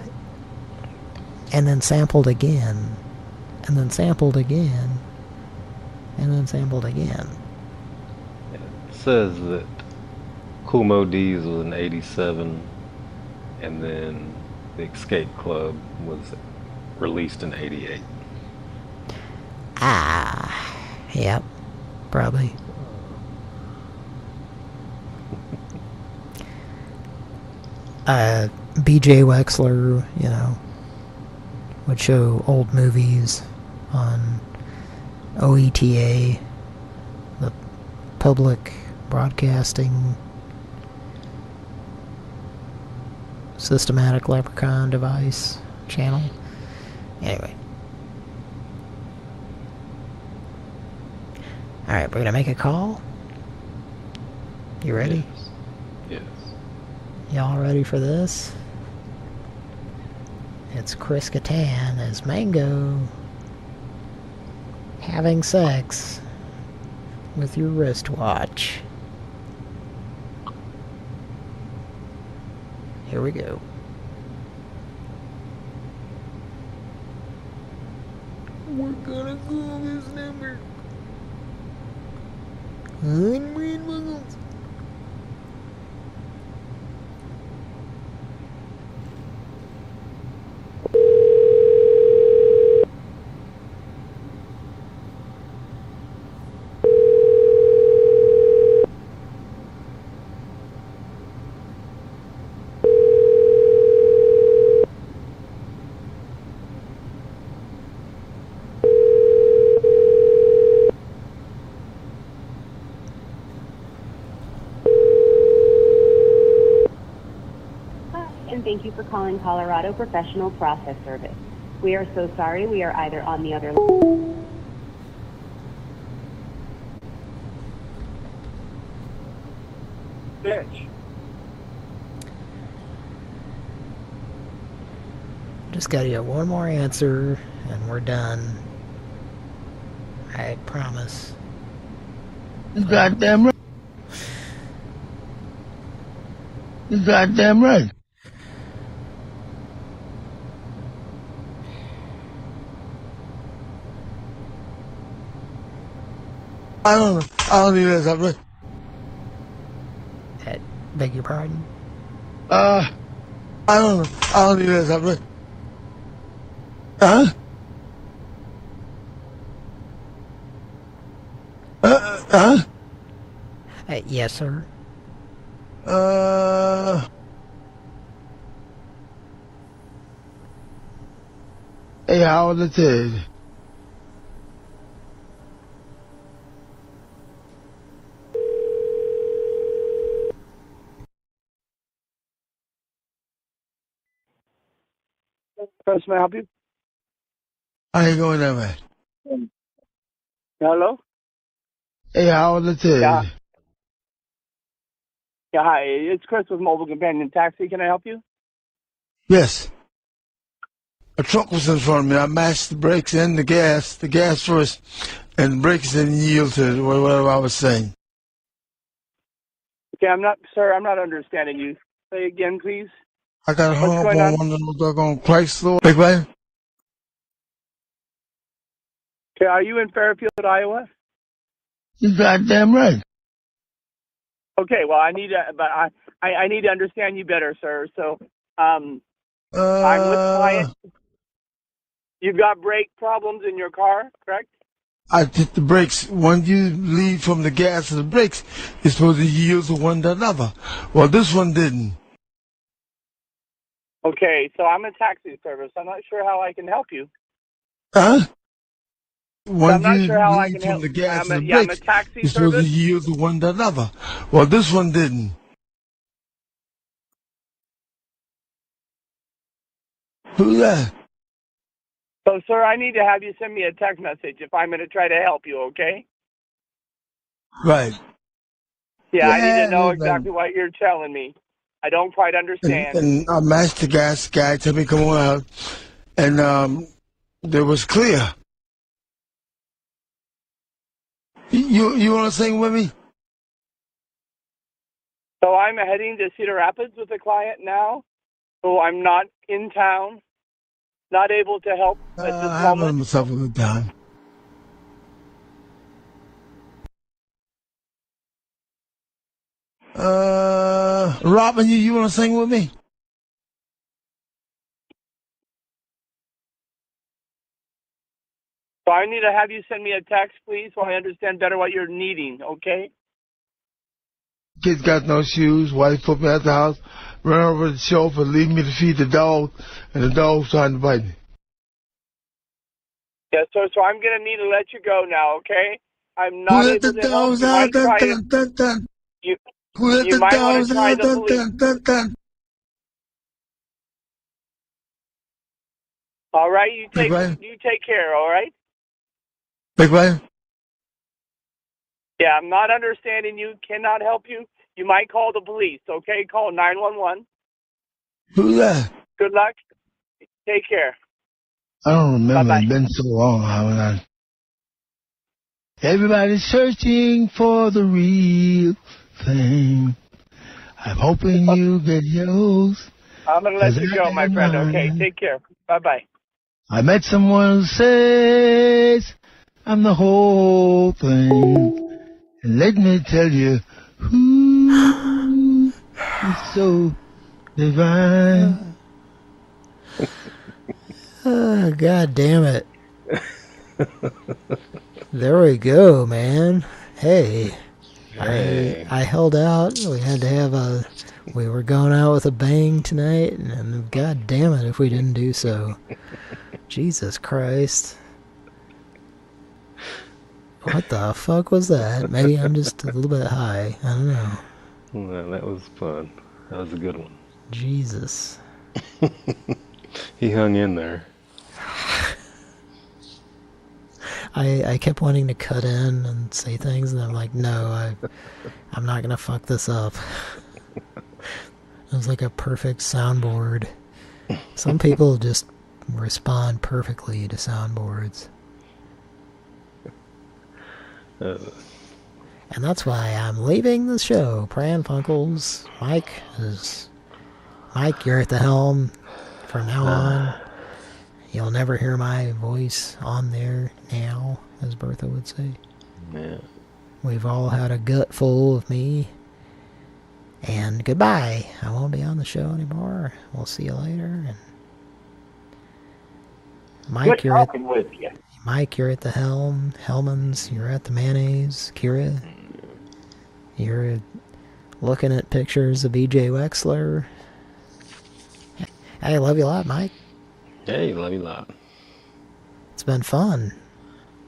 and then sampled again and then sampled again and then sampled again. It says that Kumo D's was in 87, and then the Escape Club was released in 88. Ah, yep, probably. B.J. Wexler, you know, would show old movies on OETA, the public broadcasting systematic leprechaun device channel. Anyway. Alright, we're gonna make a call. You ready? Yes. Y'all ready for this? It's Chris Kattan as Mango having sex with your wristwatch. Here we go. We're gonna call this number. Unread Muggles. And thank you for calling Colorado Professional Process Service. We are so sorry we are either on the other line. Bitch. Just gotta get one more answer, and we're done. I promise. You goddamn right. You goddamn right. I don't need that something. Beg your pardon? I don't need that something. Huh? Yes, sir. Hey, how old it is? Chris, may I help you? How you going there, man? Hello? Hey, how old it is? Yeah. Yeah, hi. It's Chris with Mobile Companion Taxi. Can I help you? Yes. A truck was in front of me. I mashed the brakes and the gas first, and the brakes didn't yield to whatever I was saying. Okay, sir, I'm not understanding you. Say again, please. I got hung What's up going on on? one of those doggone Chrysler. Big man? Okay, are you in Fairfield, Iowa? You goddamn right. Okay, well, I need to understand you better, sir. So, I'm with client. You've got brake problems in your car, correct? I hit the brakes. When you leave from the gas to the brakes, it's supposed to yield to one to another. Well, this one didn't. Okay, so I'm a taxi service. I'm not sure how I can help you. Huh? So When I'm not you sure how I leave can from help. the gas to the I'm a brakes, taxi it's supposed to service. yield to one to another. Well, this one didn't. Who's that? So, sir, I need to have you send me a text message if I'm going to try to help you, okay? Right. Yeah, I need to know and, exactly what you're telling me. I don't quite understand. and I matched the gas guy, told me come on out, and it was clear. You want to sing with me? So I'm heading to Cedar Rapids with a client now, so I'm not in town, not able to help at this Having moment. myself a good time. Robin, you want to sing with me? So I need to have you send me a text, please, so I understand better what you're needing, okay? Kids got no shoes. Wife put me out the house, run over the sofa, leave me to feed the dog, and the dog's trying to bite me. Yeah, so I'm going to need to let you go now, okay? I'm Who not let the able to help. dogs You out? might Dun, try dun, dun, dun. you Who let you the might want dogs to try out? the Dun, police. dun, dun, dun. All right, you Big Brian? take care. All right. Big Brian? Yeah, I'm not understanding you. Cannot help you. You might call the police. Okay, call 911. Who's that? Good luck. Take care. I don't remember. Bye-bye. It's been so long. Everybody's searching for the real thing. I'm hoping you get yours. I'm gonna let you go, my friend. Okay, take care. Bye-bye. I met someone who says I'm the whole thing. And let me tell you, who is so divine. Oh, God damn it. There we go, man. Hey. I held out. We had to have we were going out with a bang tonight, and God damn it if we didn't do so. Jesus Christ. What the fuck was that? Maybe I'm just a little bit high. I don't know. Well, that was fun. That was a good one. Jesus. He hung in there. I kept wanting to cut in and say things, and I'm like, no, I'm not gonna fuck this up. It was like a perfect soundboard. Some people just respond perfectly to soundboards. And that's why I'm leaving the show. Pran Funkels. Mike, you're at the helm from now on. You'll never hear my voice on there now, as Bertha would say. Yeah. We've all had a gut full of me. And goodbye. I won't be on the show anymore. We'll see you later. And Mike, Good talking with you. Mike, you're at the helm. Hellman's, you're at the mayonnaise. Kira, you're looking at pictures of BJ Wexler. Hey, love you a lot, Mike. Hey, love you a lot. It's been fun.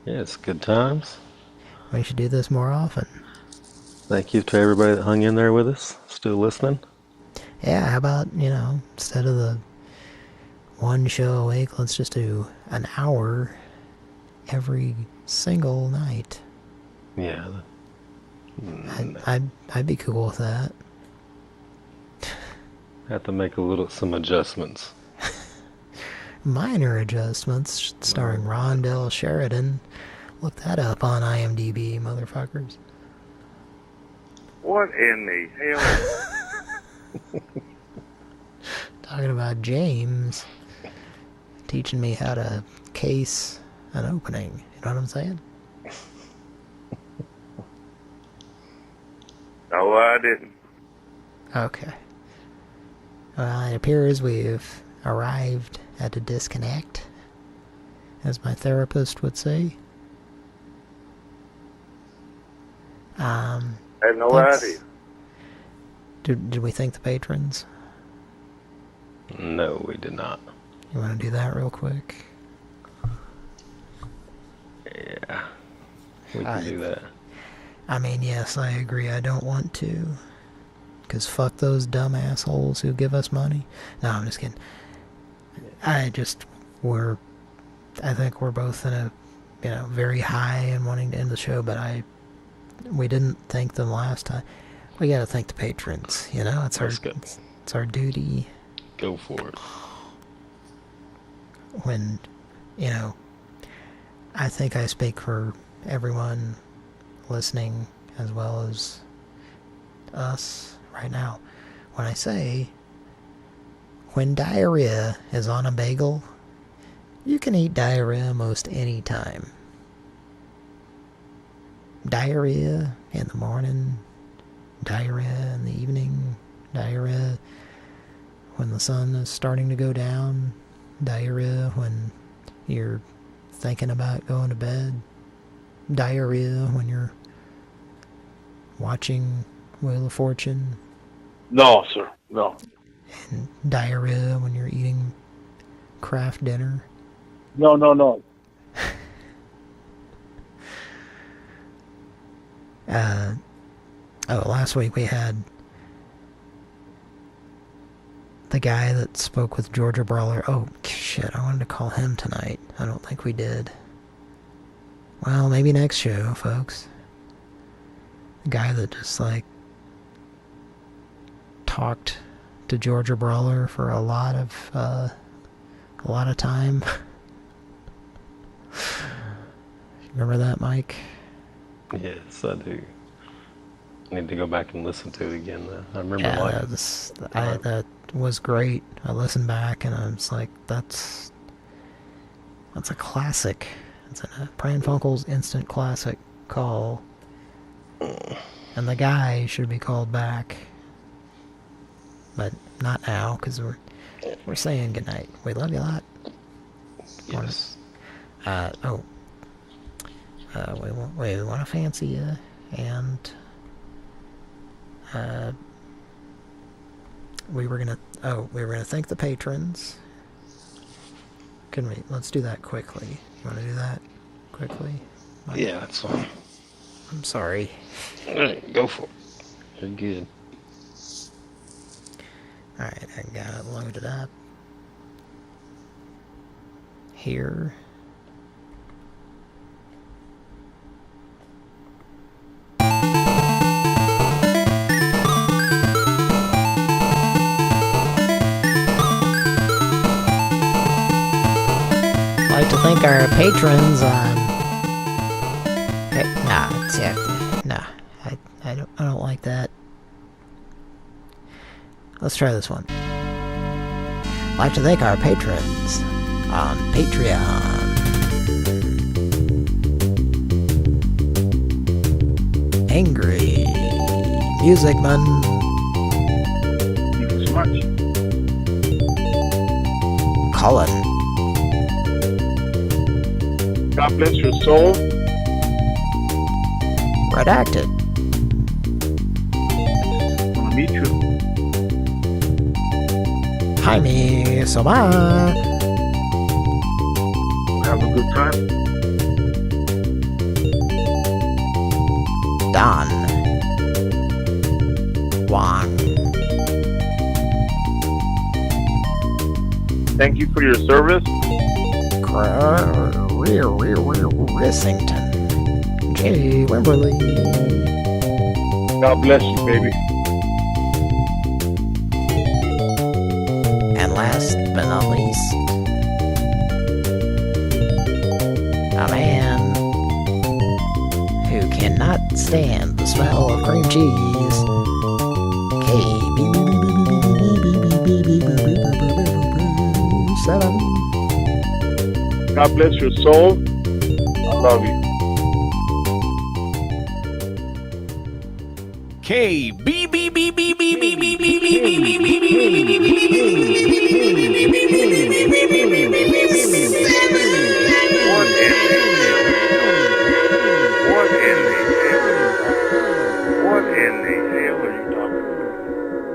Yeah, it's good times. We should do this more often. Thank you to everybody that hung in there with us, still listening. Yeah, how about, instead of the one show a week, let's just do an hour every single night. Yeah. I'd be cool with that. Have to make some adjustments. Minor adjustments, starring Rondell Sheridan. Look that up on IMDb, motherfuckers. What in the hell? Talking about James teaching me how to case an opening. You know what I'm saying? No, I didn't. Okay. Well, it appears we've arrived at a disconnect, as my therapist would say. I have no thanks. idea. Did we thank the patrons? No, we did not. You want to do that real quick? Yeah. We can do that. I mean, yes, I agree. I don't want to. Because fuck those dumb assholes who give us money. No, I'm just kidding. I think we're both in a, very high and wanting to end the show, but we didn't thank them last time. We gotta thank the patrons, it's our duty. Go for it. When, I think I speak for everyone listening as well as us right now when I say, when diarrhea is on a bagel, you can eat diarrhea most any time. Diarrhea in the morning, diarrhea in the evening, diarrhea when the sun is starting to go down, diarrhea when you're thinking about going to bed, diarrhea when you're watching Wheel of Fortune. No, sir. No. And diarrhea when you're eating craft dinner. No. Last week we had the guy that spoke with Georgia Brawler. Oh, shit, I wanted to call him tonight. I don't think we did. Well, maybe next show, folks. The guy that just, like, talked to Georgia Brawler for a lot of time. Remember that, Mike? Yes, I do. I need to go back and listen to it again. I remember that was great. I listened back and I was like, that's a classic. It's a Pran Funkels instant classic call. And the guy should be called back. But not now, because we're saying goodnight. We love you a lot. Yes. We want to fancy you, and we were gonna thank the patrons. Can we? Let's do that quickly. You want to do that quickly? Yeah, that's fine. I'm sorry. All right, go for it. You're good. All right, I got it loaded up here. I'd like to thank our patrons on. I don't like that. Let's try this one. I'd like to thank our patrons on Patreon. Angry Music Man. Thank you so much. Colin. God bless your soul. Redacted. I want to meet you. Jaime Soma. Have a good time. Don Wang. Thank you for your service. Rissington. Jay Wimberly. God bless you, baby. And last but not least, a man who cannot stand the smell of cream cheese. KB7. God bless your soul. I love you.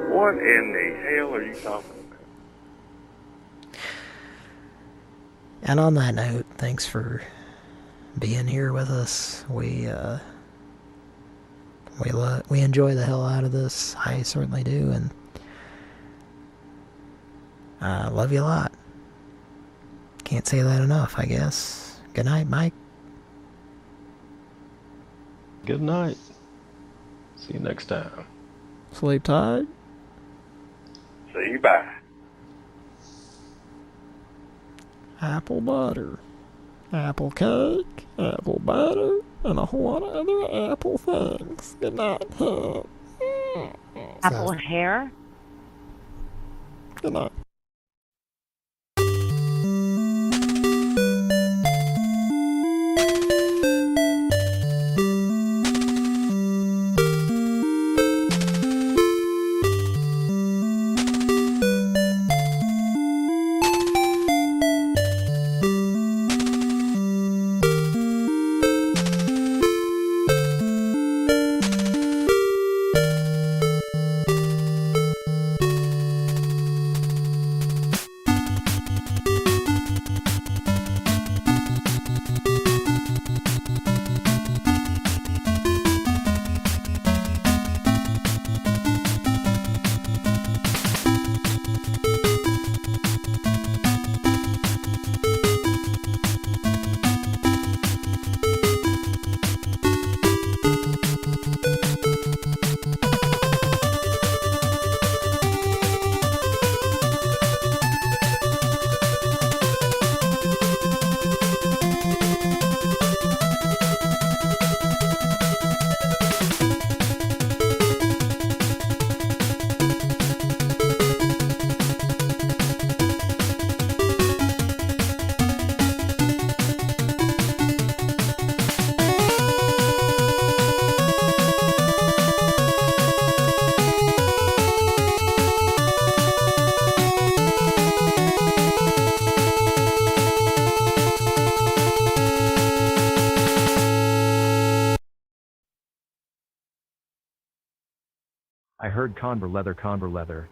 What in the hell are you talking about? And on that note, thanks for being here with us. We enjoy the hell out of this. I certainly do, and love you a lot. Can't say that enough, I guess. Good night, Mike. Good night. See you next time. Sleep tight. See you bye. Apple butter, apple cake, apple butter, and a whole lot of other apple things. Good night. Apple hair? Good night. I heard Conver leather.